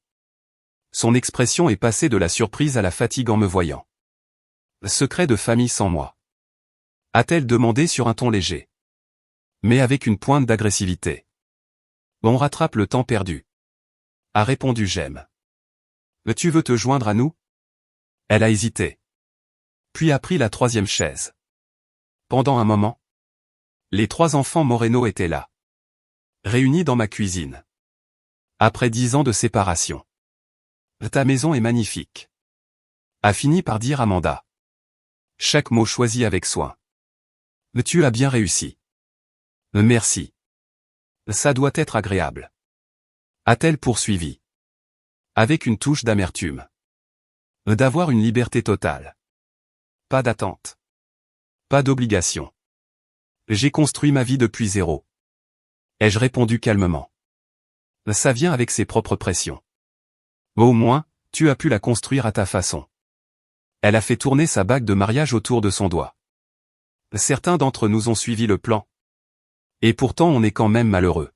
Son expression est passée de la surprise à la fatigue en me voyant. Secret de famille sans moi. A-t-elle demandé sur un ton léger. Mais avec une pointe d'agressivité. On rattrape le temps perdu. A répondu Jem. Tu veux te joindre à nous? Elle a hésité. Puis a pris la 3e chaise. Pendant un moment, les 3 enfants Moreno étaient là. Réunis dans ma cuisine. Après 10 ans de séparation. Ta maison est magnifique. A fini par dire Amanda. Chaque mot choisi avec soin. Tu as bien réussi. Merci. Ça doit être agréable. A-t-elle poursuivi. Avec une touche d'amertume. D'avoir une liberté totale. Pas d'attente. Pas d'obligation. J'ai construit ma vie depuis 0. Ai-je répondu calmement. Ça vient avec ses propres pressions. Au moins, tu as pu la construire à ta façon. Elle a fait tourner sa bague de mariage autour de son doigt. Certains d'entre nous ont suivi le plan. Et pourtant on est quand même malheureux.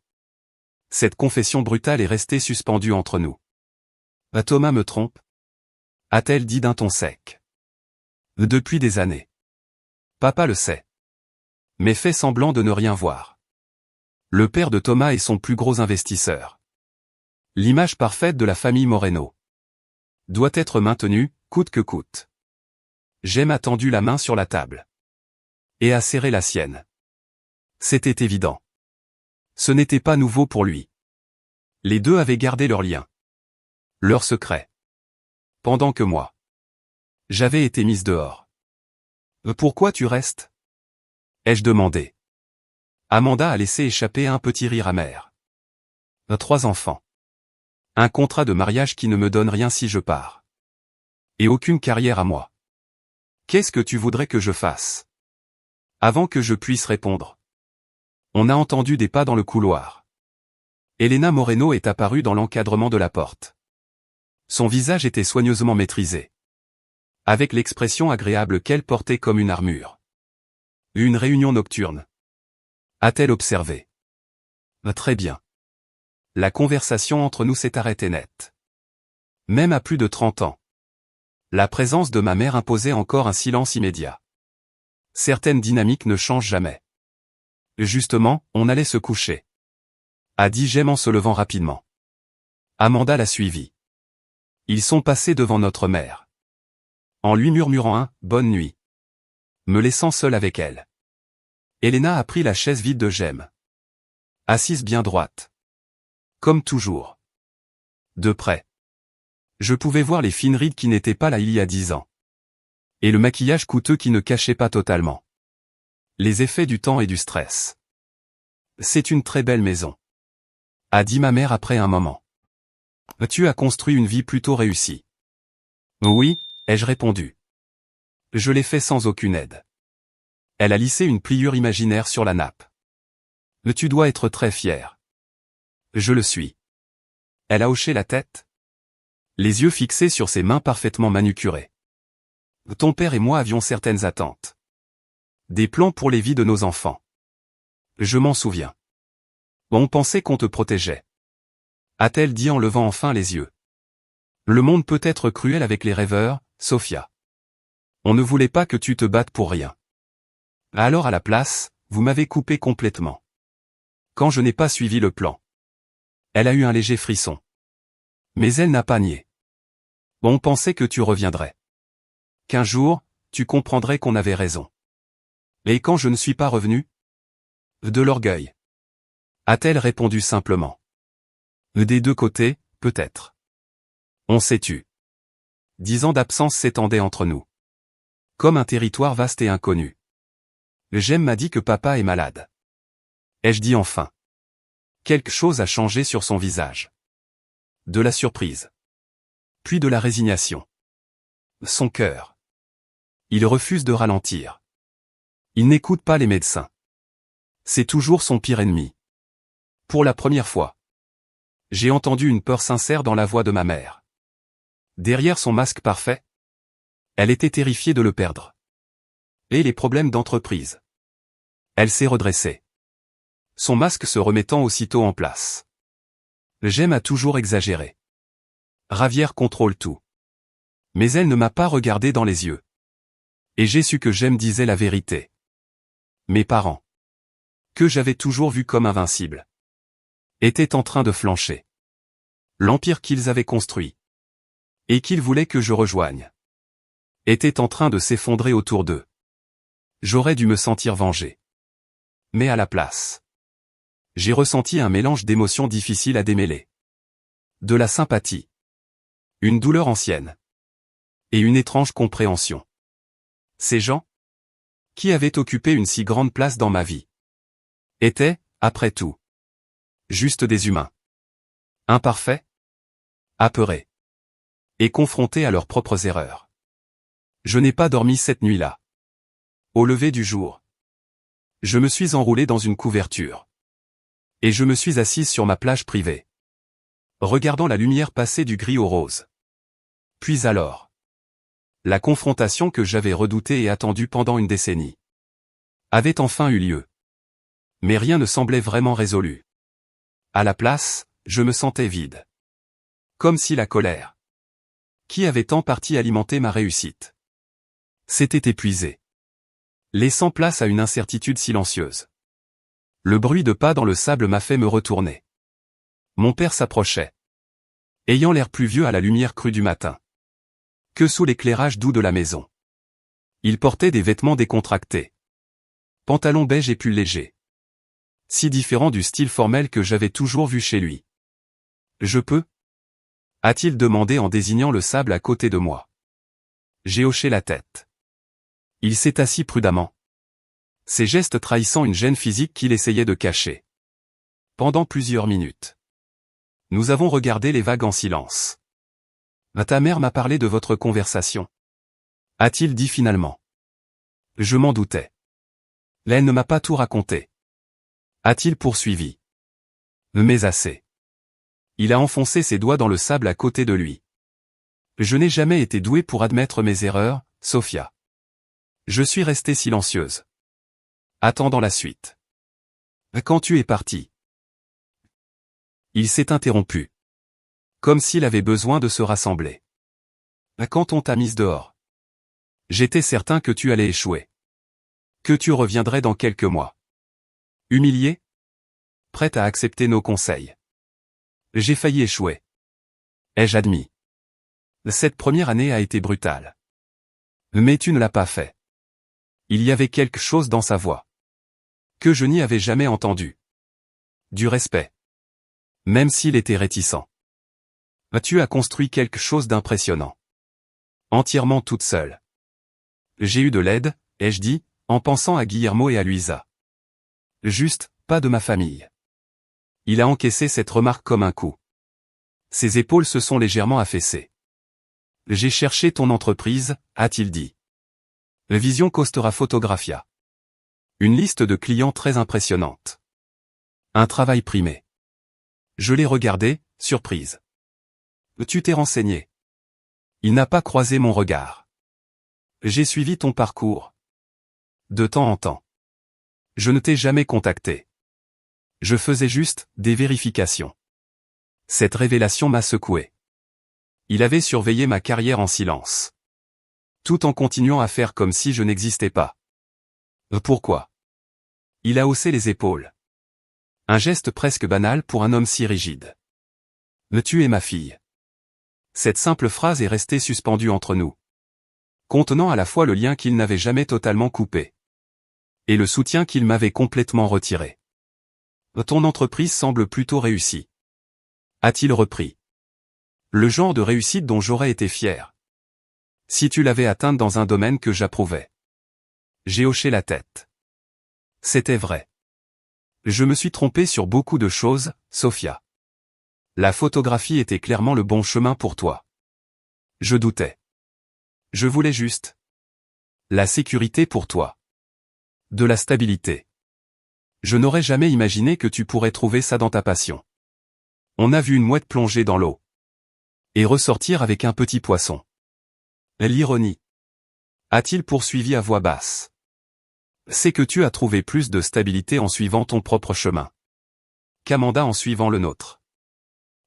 Cette confession brutale est restée suspendue entre nous. Thomas me trompe? A-t-elle dit d'un ton sec. Depuis des années. Papa le sait. Mais fait semblant de ne rien voir. Le père de Thomas est son plus gros investisseur. L'image parfaite de la famille Moreno. Doit être maintenue, coûte que coûte. Jem a tendu la main sur la table. Et a serré la sienne. C'était évident. Ce n'était pas nouveau pour lui. Les deux avaient gardé leur lien. Leur secret. Pendant que moi. J'avais été mise dehors. Pourquoi tu restes? Ai-je demandé. Amanda a laissé échapper un petit rire amer. 3 enfants. Un contrat de mariage qui ne me donne rien si je pars. Et aucune carrière à moi. Qu'est-ce que tu voudrais que je fasse? Avant que je puisse répondre, on a entendu des pas dans le couloir. Elena Moreno est apparue dans l'encadrement de la porte. Son visage était soigneusement maîtrisé, avec l'expression agréable qu'elle portait comme une armure. Une réunion nocturne, a-t-elle observé. Très bien. La conversation entre nous s'est arrêtée net. Même à plus de 30 ans. La présence de ma mère imposait encore un silence immédiat. Certaines dynamiques ne changent jamais. Justement, on allait se coucher, a dit Jem en se levant rapidement. Amanda l'a suivi. Ils sont passés devant notre mère, en lui murmurant un « bonne nuit », me laissant seul avec elle. Elena a pris la chaise vide de Jem, assise bien droite, comme toujours. De près, je pouvais voir les fines rides qui n'étaient pas là il y a 10 ans. Et le maquillage coûteux qui ne cachait pas totalement les effets du temps et du stress. C'est une très belle maison, a dit ma mère après un moment. Tu as construit une vie plutôt réussie. Oui, ai-je répondu. Je l'ai fait sans aucune aide. Elle a lissé une pliure imaginaire sur la nappe. Tu dois être très fier. Je le suis. Elle a hoché la tête, les yeux fixés sur ses mains parfaitement manucurées. Ton père et moi avions certaines attentes. Des plans pour les vies de nos enfants. Je m'en souviens. On pensait qu'on te protégeait, a-t-elle dit en levant enfin les yeux. Le monde peut être cruel avec les rêveurs, Sophia. On ne voulait pas que tu te battes pour rien. Alors à la place, vous m'avez coupé complètement. Quand je n'ai pas suivi le plan. Elle a eu un léger frisson. Mais elle n'a pas nié. On pensait que tu reviendrais. Qu'un jour, tu comprendrais qu'on avait raison. Et quand je ne suis pas revenu? De l'orgueil, a-t-elle répondu simplement. Des deux côtés, peut-être. On s'est tu. 10 ans d'absence s'étendaient entre nous, comme un territoire vaste et inconnu. Jem m'a dit que papa est malade. Ai-je dit enfin. Quelque chose a changé sur son visage. De la surprise. Puis de la résignation. Son cœur. Il refuse de ralentir. Il n'écoute pas les médecins. C'est toujours son pire ennemi. Pour la première fois, j'ai entendu une peur sincère dans la voix de ma mère. Derrière son masque parfait, elle était terrifiée de le perdre. Et les problèmes d'entreprise. Elle s'est redressée, son masque se remettant aussitôt en place. Jem a toujours exagéré. Ravière contrôle tout. Mais elle ne m'a pas regardé dans les yeux. Et j'ai su que Jem disait la vérité. Mes parents, que j'avais toujours vus comme invincibles, étaient en train de flancher. L'empire qu'ils avaient construit, et qu'ils voulaient que je rejoigne, était en train de s'effondrer autour d'eux. J'aurais dû me sentir vengé. Mais à la place, j'ai ressenti un mélange d'émotions difficiles à démêler. De la sympathie, une douleur ancienne, et une étrange compréhension. Ces gens, qui avaient occupé une si grande place dans ma vie, étaient, après tout, juste des humains. Imparfaits, apeurés, et confrontés à leurs propres erreurs. Je n'ai pas dormi cette nuit-là. Au lever du jour, je me suis enroulé dans une couverture. Et je me suis assise sur ma plage privée, regardant la lumière passer du gris au rose. Puis alors, la confrontation que j'avais redoutée et attendue pendant une décennie avait enfin eu lieu. Mais rien ne semblait vraiment résolu. À la place, je me sentais vide. Comme si la colère, qui avait en partie alimenté ma réussite, s'était épuisée, laissant place à une incertitude silencieuse. Le bruit de pas dans le sable m'a fait me retourner. Mon père s'approchait, ayant l'air plus vieux à la lumière crue du matin que sous l'éclairage doux de la maison. Il portait des vêtements décontractés, pantalon beige et pull léger, si différent du style formel que j'avais toujours vu chez lui. Je peux? A-t-il demandé en désignant le sable à côté de moi. J'ai hoché la tête. Il s'est assis prudemment, Ses gestes trahissant une gêne physique qu'il essayait de cacher. Pendant plusieurs minutes. Nous avons regardé les vagues en silence. Ta mère m'a parlé de votre conversation. A-t-il dit finalement. Je m'en doutais. Elle ne m'a pas tout raconté. A-t-il poursuivi. Mais assez. Il a enfoncé ses doigts dans le sable à côté de lui. Je n'ai jamais été doué pour admettre mes erreurs, Sophia. Je suis restée silencieuse. Attendant la suite. Quand tu es parti. Il s'est interrompu. Comme s'il avait besoin de se rassembler. Quand on t'a mise dehors. J'étais certain que tu allais échouer. Que tu reviendrais dans quelques mois. Humilié? Prête à accepter nos conseils. J'ai failli échouer. Ai-je admis. Cette première année a été brutale. Mais tu ne l'as pas fait. Il y avait quelque chose dans sa voix. Que je n'y avais jamais entendu. Du respect. Même s'il était réticent. Tu as construit quelque chose d'impressionnant. Entièrement toute seule. J'ai eu de l'aide, ai-je dit, en pensant à Guillermo et à Luisa. Juste, pas de ma famille. Il a encaissé cette remarque comme un coup. Ses épaules se sont légèrement affaissées. J'ai cherché ton entreprise, a-t-il dit. Vision Costera Photographia. Une liste de clients très impressionnante. Un travail primé. Je l'ai regardé, surprise. Tu t'es renseigné. Il n'a pas croisé mon regard. J'ai suivi ton parcours. De temps en temps. Je ne t'ai jamais contacté. Je faisais juste des vérifications. Cette révélation m'a secoué. Il avait surveillé ma carrière en silence. Tout en continuant à faire comme si je n'existais pas. Pourquoi? Il a haussé les épaules. Un geste presque banal pour un homme si rigide. Tu es ma fille. Cette simple phrase est restée suspendue entre nous. Contenant à la fois le lien qu'il n'avait jamais totalement coupé. Et le soutien qu'il m'avait complètement retiré. Ton entreprise semble plutôt réussie. A-t-il repris. Le genre de réussite dont j'aurais été fier. Si tu l'avais atteinte dans un domaine que j'approuvais. J'ai hoché la tête. C'était vrai. Je me suis trompé sur beaucoup de choses, Sophia. La photographie était clairement le bon chemin pour toi. Je doutais. Je voulais juste. La sécurité pour toi. De la stabilité. Je n'aurais jamais imaginé que tu pourrais trouver ça dans ta passion. On a vu une mouette plonger dans l'eau. Et ressortir avec un petit poisson. L'ironie. A-t-il poursuivi à voix basse. C'est que tu as trouvé plus de stabilité en suivant ton propre chemin. Qu'Amanda en suivant le nôtre.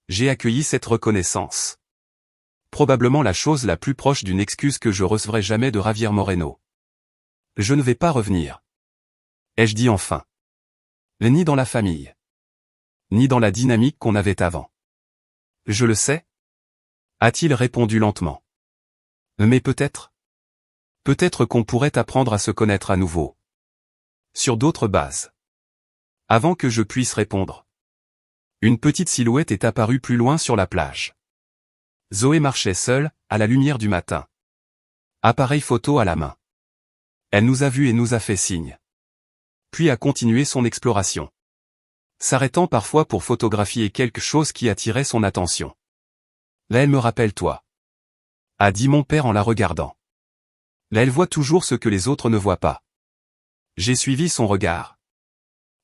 J'ai accueilli cette reconnaissance. Probablement la chose la plus proche d'une excuse que je recevrai jamais de Javier Moreno. Je ne vais pas revenir. Ai-je dit enfin. Ni dans la famille. Ni dans la dynamique qu'on avait avant. Je le sais. A-t-il répondu lentement. Mais peut-être. Peut-être qu'on pourrait apprendre à se connaître à nouveau. Sur d'autres bases. Avant que je puisse répondre. Une petite silhouette est apparue plus loin sur la plage. Zoé marchait seule, à la lumière du matin. Appareil photo à la main. Elle nous a vus et nous a fait signe. Puis a continué son exploration. S'arrêtant parfois pour photographier quelque chose qui attirait son attention. Là elle me rappelle toi. A dit mon père en la regardant. Là elle voit toujours ce que les autres ne voient pas. J'ai suivi son regard.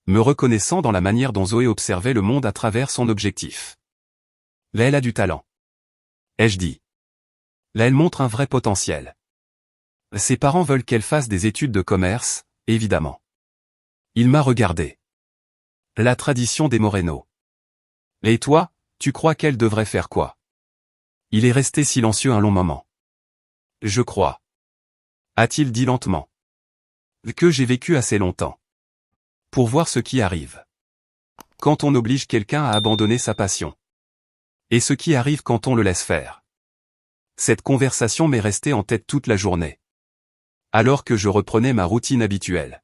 Me reconnaissant dans la manière dont Zoé observait le monde à travers son objectif. Là elle a du talent. Ai-je dit. Là elle montre un vrai potentiel. Ses parents veulent qu'elle fasse des études de commerce, évidemment. Il m'a regardé. La tradition des Moreno. Et toi, tu crois qu'elle devrait faire quoi? Il est resté silencieux un long moment. Je crois. A-t-il dit lentement. Que j'ai vécu assez longtemps. Pour voir ce qui arrive. Quand on oblige quelqu'un à abandonner sa passion. Et ce qui arrive quand on le laisse faire. Cette conversation m'est restée en tête toute la journée. Alors que je reprenais ma routine habituelle.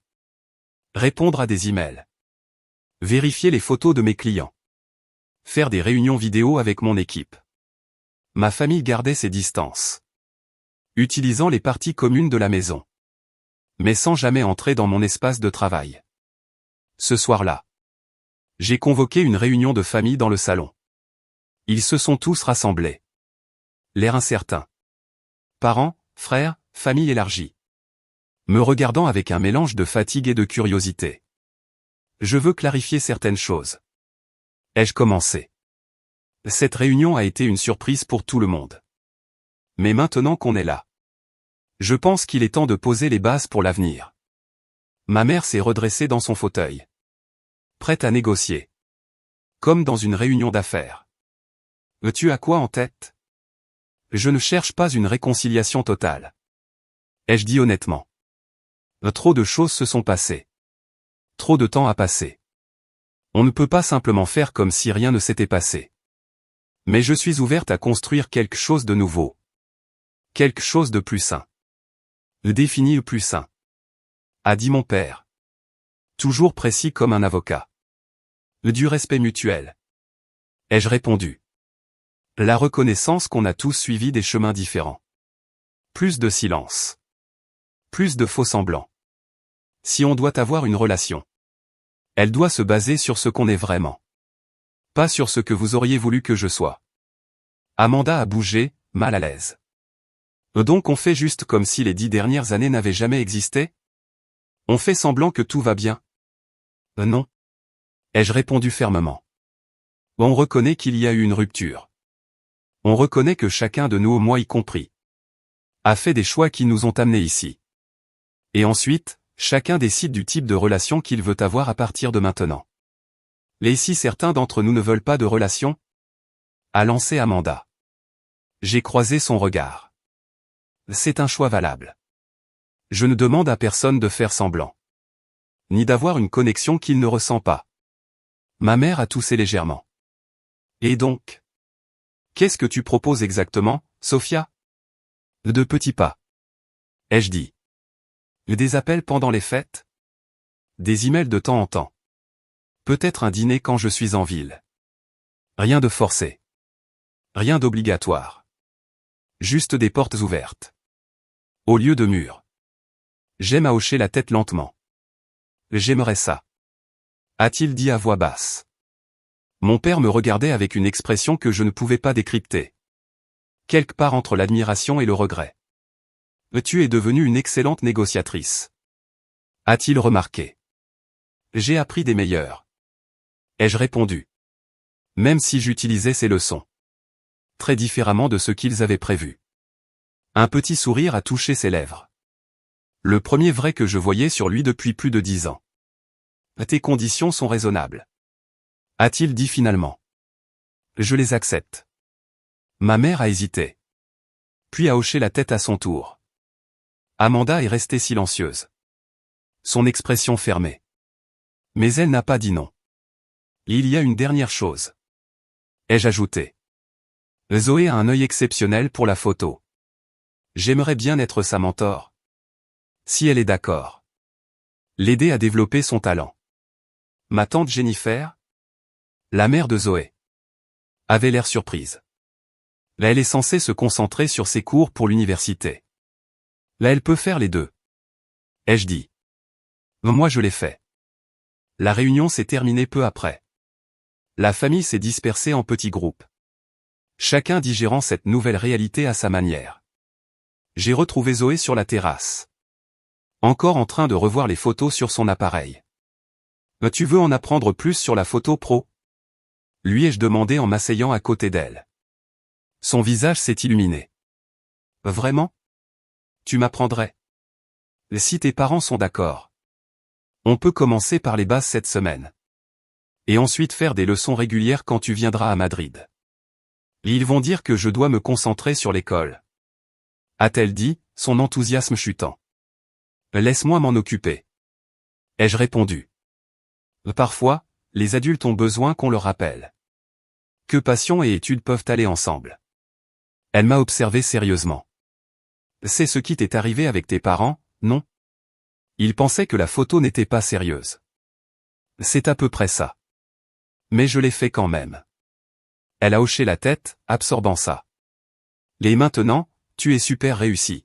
Répondre à des emails. Vérifier les photos de mes clients. Faire des réunions vidéo avec mon équipe. Ma famille gardait ses distances. Utilisant les parties communes de la maison. mais sans jamais entrer dans mon espace de travail. Ce soir-là, j'ai convoqué une réunion de famille dans le salon. Ils se sont tous rassemblés. L'air incertain. Parents, frères, famille élargie. Me regardant avec un mélange de fatigue et de curiosité. Je veux clarifier certaines choses. Ai-je commencé? Cette réunion a été une surprise pour tout le monde. Mais maintenant qu'on est là, je pense qu'il est temps de poser les bases pour l'avenir. Ma mère s'est redressée dans son fauteuil. Prête à négocier. Comme dans une réunion d'affaires. Tu as quoi en tête? Je ne cherche pas une réconciliation totale. Ai-je dit honnêtement. Trop de choses se sont passées. Trop de temps a passé. On ne peut pas simplement faire comme si rien ne s'était passé. Mais je suis ouverte à construire quelque chose de nouveau. Quelque chose de plus sain. Défini le plus sain. A dit mon père. Toujours précis comme un avocat. Du respect mutuel. Ai-je répondu. La reconnaissance qu'on a tous suivi des chemins différents. Plus de silence. Plus de faux semblants. Si on doit avoir une relation, elle doit se baser sur ce qu'on est vraiment. Pas sur ce que vous auriez voulu que je sois. Amanda a bougé, mal à l'aise. Donc on fait juste comme si les 10 dernières années n'avaient jamais existé? On fait semblant que tout va bien? Non. Ai-je répondu fermement. On reconnaît qu'il y a eu une rupture. On reconnaît que chacun de nous, moi y compris, a fait des choix qui nous ont amenés ici. Et ensuite, chacun décide du type de relation qu'il veut avoir à partir de maintenant. Et si certains d'entre nous ne veulent pas de relation? A lancé Amanda. J'ai croisé son regard. C'est un choix valable. Je ne demande à personne de faire semblant. Ni d'avoir une connexion qu'il ne ressent pas. Ma mère a toussé légèrement. Et donc? Qu'est-ce que tu proposes exactement, Sophia? De petits pas. Ai-je dit. Des appels pendant les fêtes? Des emails de temps en temps. Peut-être un dîner quand je suis en ville. Rien de forcé. Rien d'obligatoire. Juste des portes ouvertes. Au lieu de murs. J'aime à hocher la tête lentement. J'aimerais ça. A-t-il dit à voix basse. Mon père me regardait avec une expression que je ne pouvais pas décrypter. Quelque part entre l'admiration et le regret. Tu es devenue une excellente négociatrice. A-t-il remarqué. J'ai appris des meilleurs. Ai-je répondu. Même si j'utilisais ces leçons. Très différemment de ce qu'ils avaient prévu. Un petit sourire a touché ses lèvres. Le premier vrai que je voyais sur lui depuis plus de 10 ans. Tes conditions sont raisonnables. A-t-il dit finalement. Je les accepte. Ma mère a hésité. Puis a hoché la tête à son tour. Amanda est restée silencieuse. Son expression fermée. Mais elle n'a pas dit non. Il y a une dernière chose. Ai-je ajouté. Zoé a un œil exceptionnel pour la photo. J'aimerais bien être sa mentor. Si elle est d'accord. L'aider à développer son talent. Ma tante Jennifer, la mère de Zoé, avait l'air surprise. Là elle est censée se concentrer sur ses cours pour l'université. Là elle peut faire les deux. Ai-je dit. Moi je l'ai fait. La réunion s'est terminée peu après. La famille s'est dispersée en petits groupes. Chacun digérant cette nouvelle réalité à sa manière. J'ai retrouvé Zoé sur la terrasse. Encore en train de revoir les photos sur son appareil. Tu veux en apprendre plus sur la photo pro? Lui ai-je demandé en m'asseyant à côté d'elle. Son visage s'est illuminé. Vraiment? Tu m'apprendrais? Si tes parents sont d'accord. On peut commencer par les bases cette semaine. Et ensuite faire des leçons régulières quand tu viendras à Madrid. Ils vont dire que je dois me concentrer sur l'école. A-t-elle dit, son enthousiasme chutant. Laisse-moi m'en occuper. Ai-je répondu. Parfois, les adultes ont besoin qu'on leur rappelle. Que passion et études peuvent aller ensemble. Elle m'a observé sérieusement. C'est ce qui t'est arrivé avec tes parents, non? Ils pensaient que la photo n'était pas sérieuse. C'est à peu près ça. Mais je l'ai fait quand même. Elle a hoché la tête, absorbant ça. Et maintenant, tu es super réussi.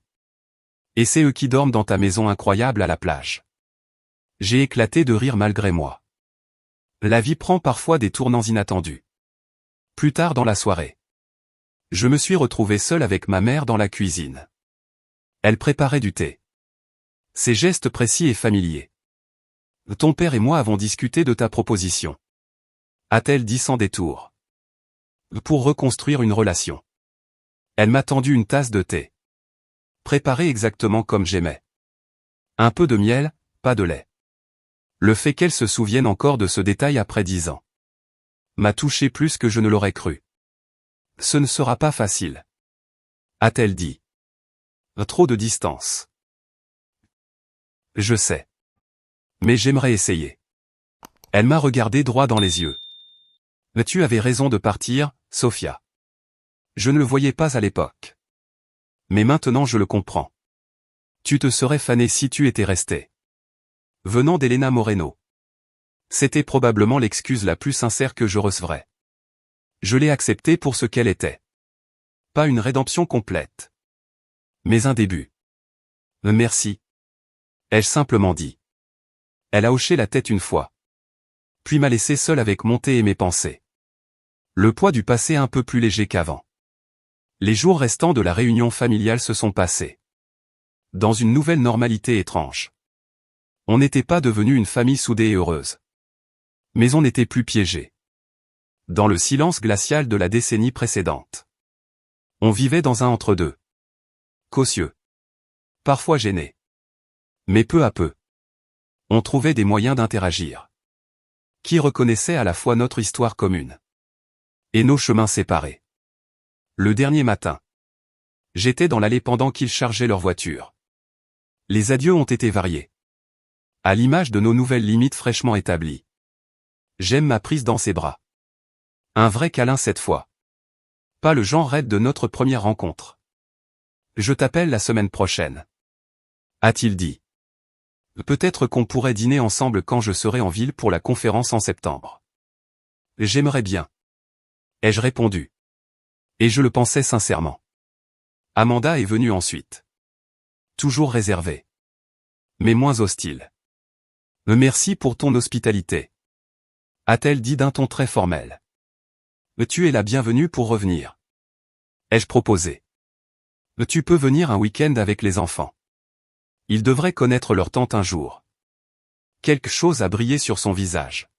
Et c'est eux qui dorment dans ta maison incroyable à la plage. J'ai éclaté de rire malgré moi. La vie prend parfois des tournants inattendus. Plus tard dans la soirée, je me suis retrouvé seul avec ma mère dans la cuisine. Elle préparait du thé. Ses gestes précis et familiers. Ton père et moi avons discuté de ta proposition. A-t-elle dit sans détour. Pour reconstruire une relation. Elle m'a tendu une tasse de thé. Préparée exactement comme j'aimais. Un peu de miel, pas de lait. Le fait qu'elle se souvienne encore de ce détail après 10 ans m'a touché plus que je ne l'aurais cru. Ce ne sera pas facile. A-t-elle dit. Trop de distance. Je sais. Mais j'aimerais essayer. Elle m'a regardé droit dans les yeux. Tu avais raison de partir, Sophia. Je ne le voyais pas à l'époque. Mais maintenant je le comprends. Tu te serais fanée si tu étais restée. Venant d'Elena Moreno. C'était probablement l'excuse la plus sincère que je recevrais. Je l'ai acceptée pour ce qu'elle était. Pas une rédemption complète. Mais un début. Merci. Ai-je simplement dit. Elle a hoché la tête une fois. Puis m'a laissé seul avec mon thé et mes pensées. Le poids du passé un peu plus léger qu'avant. Les jours restants de la réunion familiale se sont passés. Dans une nouvelle normalité étrange. On n'était pas devenu une famille soudée et heureuse. Mais on n'était plus piégé. Dans le silence glacial de la décennie précédente. On vivait dans un entre-deux. Cautieux. Parfois gêné. Mais peu à peu. On trouvait des moyens d'interagir. Qui reconnaissait à la fois notre histoire commune. Et nos chemins séparés. Le dernier matin. J'étais dans l'allée pendant qu'ils chargeaient leur voiture. Les adieux ont été variés. À l'image de nos nouvelles limites fraîchement établies. J'aime ma prise dans ses bras. Un vrai câlin cette fois. Pas le genre raide de notre première rencontre. Je t'appelle la semaine prochaine. A-t-il dit. Peut-être qu'on pourrait dîner ensemble quand je serai en ville pour la conférence en septembre. J'aimerais bien. Ai-je répondu. Et je le pensais sincèrement. Amanda est venue ensuite. Toujours réservée. Mais moins hostile. Merci pour ton hospitalité. A-t-elle dit d'un ton très formel. Tu es la bienvenue pour revenir. Ai-je proposé. Tu peux venir un week-end avec les enfants. Ils devraient connaître leur tante un jour. Quelque chose a brillé sur son visage.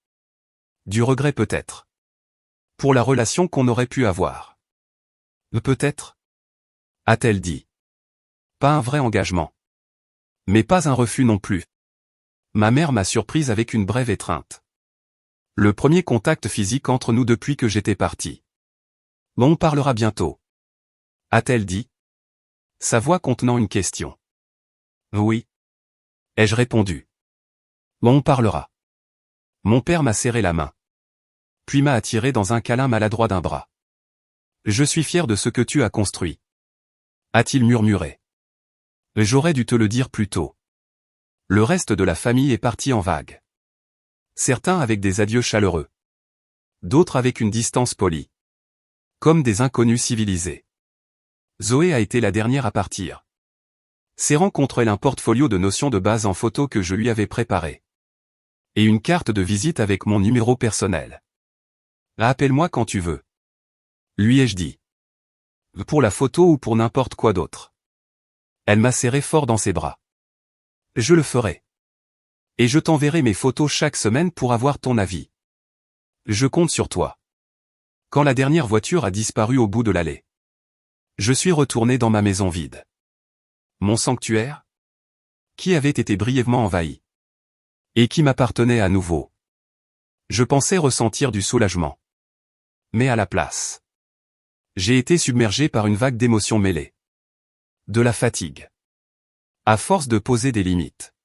Du regret peut-être. Pour la relation qu'on aurait pu avoir. Peut-être. A-t-elle dit. Pas un vrai engagement. Mais pas un refus non plus. Ma mère m'a surprise avec une brève étreinte. Le premier contact physique entre nous depuis que j'étais parti. On parlera bientôt. A-t-elle dit. Sa voix contenant une question. Oui. Ai-je répondu. On parlera. Mon père m'a serré la main. Puis m'a attiré dans un câlin maladroit d'un bras. Je suis fier de ce que tu as construit. A-t-il murmuré. J'aurais dû te le dire plus tôt. Le reste de la famille est parti en vagues. Certains avec des adieux chaleureux. D'autres avec une distance polie. Comme des inconnus civilisés. Zoé a été la dernière à partir. Serrant contre elle un portfolio de notions de base en photo que je lui avais préparé. Et une carte de visite avec mon numéro personnel. Appelle-moi quand tu veux. Lui ai-je dit. Pour la photo ou pour n'importe quoi d'autre. Elle m'a serré fort dans ses bras. Je le ferai. Et je t'enverrai mes photos chaque semaine pour avoir ton avis. Je compte sur toi. Quand la dernière voiture a disparu au bout de l'allée. Je suis retourné dans ma maison vide. Mon sanctuaire, qui avait été brièvement envahi. Et qui m'appartenait à nouveau. Je pensais ressentir du soulagement. Mais à la place. J'ai été submergé par une vague d'émotions mêlées. De la fatigue. À force de poser des limites.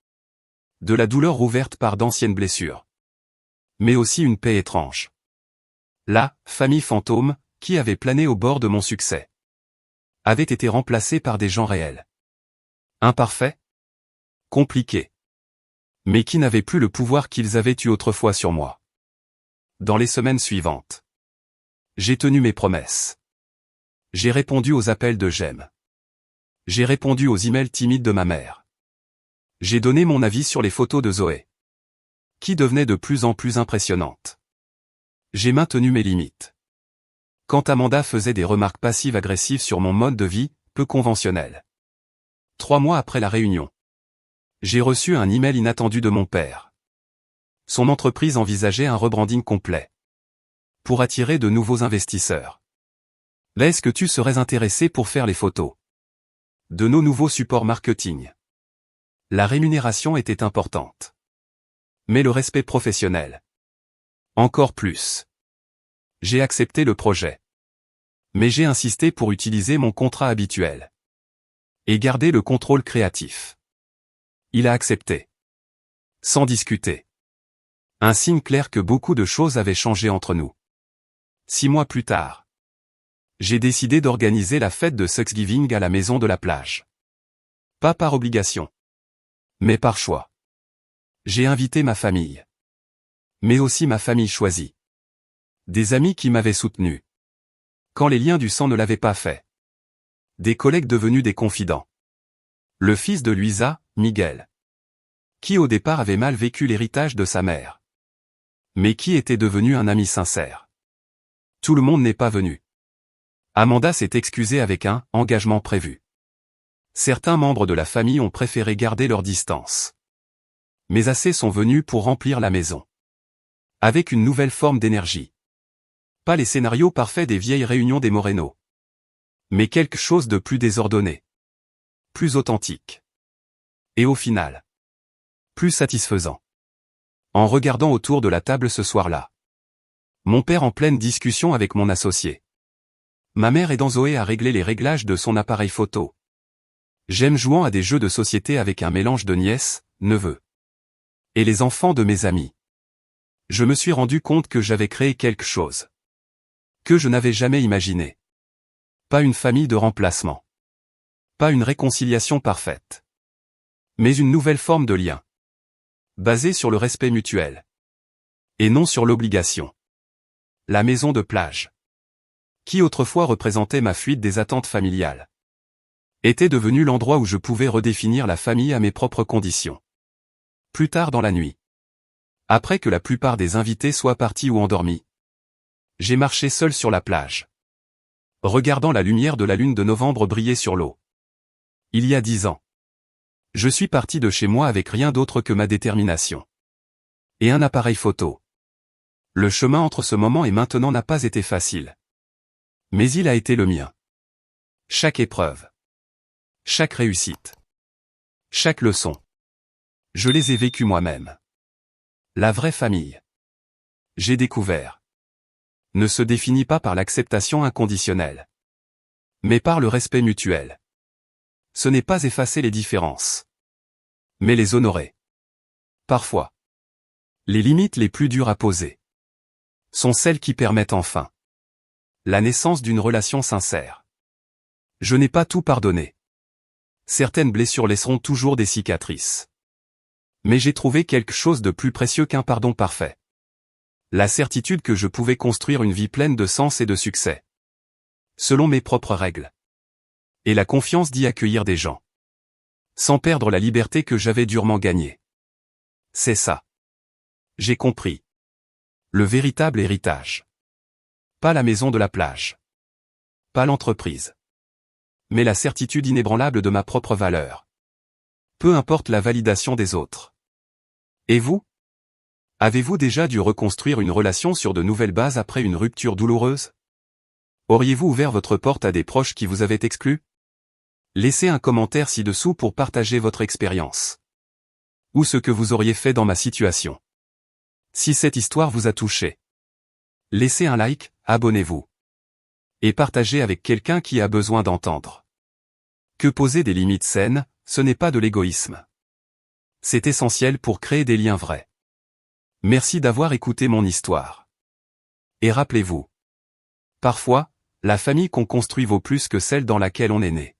De la douleur rouverte par d'anciennes blessures. Mais aussi une paix étrange. La famille fantôme, qui avait plané au bord de mon succès. Avait été remplacée par des gens réels. Imparfaits. Compliqués. Mais qui n'avaient plus le pouvoir qu'ils avaient eu autrefois sur moi. Dans les semaines suivantes. J'ai tenu mes promesses. J'ai répondu aux appels de j'aime. J'ai répondu aux emails timides de ma mère. J'ai donné mon avis sur les photos de Zoé, qui devenaient de plus en plus impressionnantes. J'ai maintenu mes limites. Quand Amanda faisait des remarques passives-agressives sur mon mode de vie, peu conventionnel. 3 mois après la réunion, j'ai reçu un email inattendu de mon père. Son entreprise envisageait un rebranding complet pour attirer de nouveaux investisseurs. Est-ce que tu serais intéressé pour faire les photos de nos nouveaux supports marketing? La rémunération était importante. Mais le respect professionnel, encore plus. J'ai accepté le projet. Mais j'ai insisté pour utiliser mon contrat habituel et garder le contrôle créatif. Il a accepté. Sans discuter. Un signe clair que beaucoup de choses avaient changé entre nous. 6 mois plus tard, j'ai décidé d'organiser la fête de Thanksgiving à la maison de la plage. Pas par obligation, mais par choix. J'ai invité ma famille, mais aussi ma famille choisie. Des amis qui m'avaient soutenu quand les liens du sang ne l'avaient pas fait. Des collègues devenus des confidents. Le fils de Luisa, Miguel, qui au départ avait mal vécu l'héritage de sa mère, mais qui était devenu un ami sincère. Tout le monde n'est pas venu. Amanda s'est excusée avec un « engagement prévu ». Certains membres de la famille ont préféré garder leur distance. Mais assez sont venus pour remplir la maison. Avec une nouvelle forme d'énergie. Pas les scénarios parfaits des vieilles réunions des Moreno. Mais quelque chose de plus désordonné. Plus authentique. Et au final, plus satisfaisant. En regardant autour de la table ce soir-là, mon père en pleine discussion avec mon associé. Ma mère aidant Zoé à régler les réglages de son appareil photo. J'aime jouant à des jeux de société avec un mélange de nièces, neveux. Et les enfants de mes amis. Je me suis rendu compte que j'avais créé quelque chose que je n'avais jamais imaginé. Pas une famille de remplacement. Pas une réconciliation parfaite. Mais une nouvelle forme de lien. Basée sur le respect mutuel. Et non sur l'obligation. La maison de plage, qui autrefois représentait ma fuite des attentes familiales, était devenue l'endroit où je pouvais redéfinir la famille à mes propres conditions. Plus tard dans la nuit, après que la plupart des invités soient partis ou endormis, j'ai marché seul sur la plage, regardant la lumière de la lune de novembre briller sur l'eau. Il y a 10 ans, je suis parti de chez moi avec rien d'autre que ma détermination. Et un appareil photo. Le chemin entre ce moment et maintenant n'a pas été facile. Mais il a été le mien. Chaque épreuve. Chaque réussite. Chaque leçon. Je les ai vécues moi-même. La vraie famille. J'ai découvert. Ne se définit pas par l'acceptation inconditionnelle. Mais par le respect mutuel. Ce n'est pas effacer les différences. Mais les honorer. Parfois. Les limites les plus dures à poser sont celles qui permettent enfin la naissance d'une relation sincère. Je n'ai pas tout pardonné. Certaines blessures laisseront toujours des cicatrices. Mais j'ai trouvé quelque chose de plus précieux qu'un pardon parfait. La certitude que je pouvais construire une vie pleine de sens et de succès. Selon mes propres règles. Et la confiance d'y accueillir des gens. Sans perdre la liberté que j'avais durement gagnée. C'est ça. J'ai compris. Le véritable héritage. Pas la maison de la plage. Pas l'entreprise. Mais la certitude inébranlable de ma propre valeur. Peu importe la validation des autres. Et vous? Avez-vous déjà dû reconstruire une relation sur de nouvelles bases après une rupture douloureuse? Auriez-vous ouvert votre porte à des proches qui vous avaient exclus? Laissez un commentaire ci-dessous pour partager votre expérience. Ou ce que vous auriez fait dans ma situation. Si cette histoire vous a touché, laissez un like, abonnez-vous. Et partagez avec quelqu'un qui a besoin d'entendre. Que poser des limites saines, ce n'est pas de l'égoïsme. C'est essentiel pour créer des liens vrais. Merci d'avoir écouté mon histoire. Et rappelez-vous. Parfois, la famille qu'on construit vaut plus que celle dans laquelle on est né.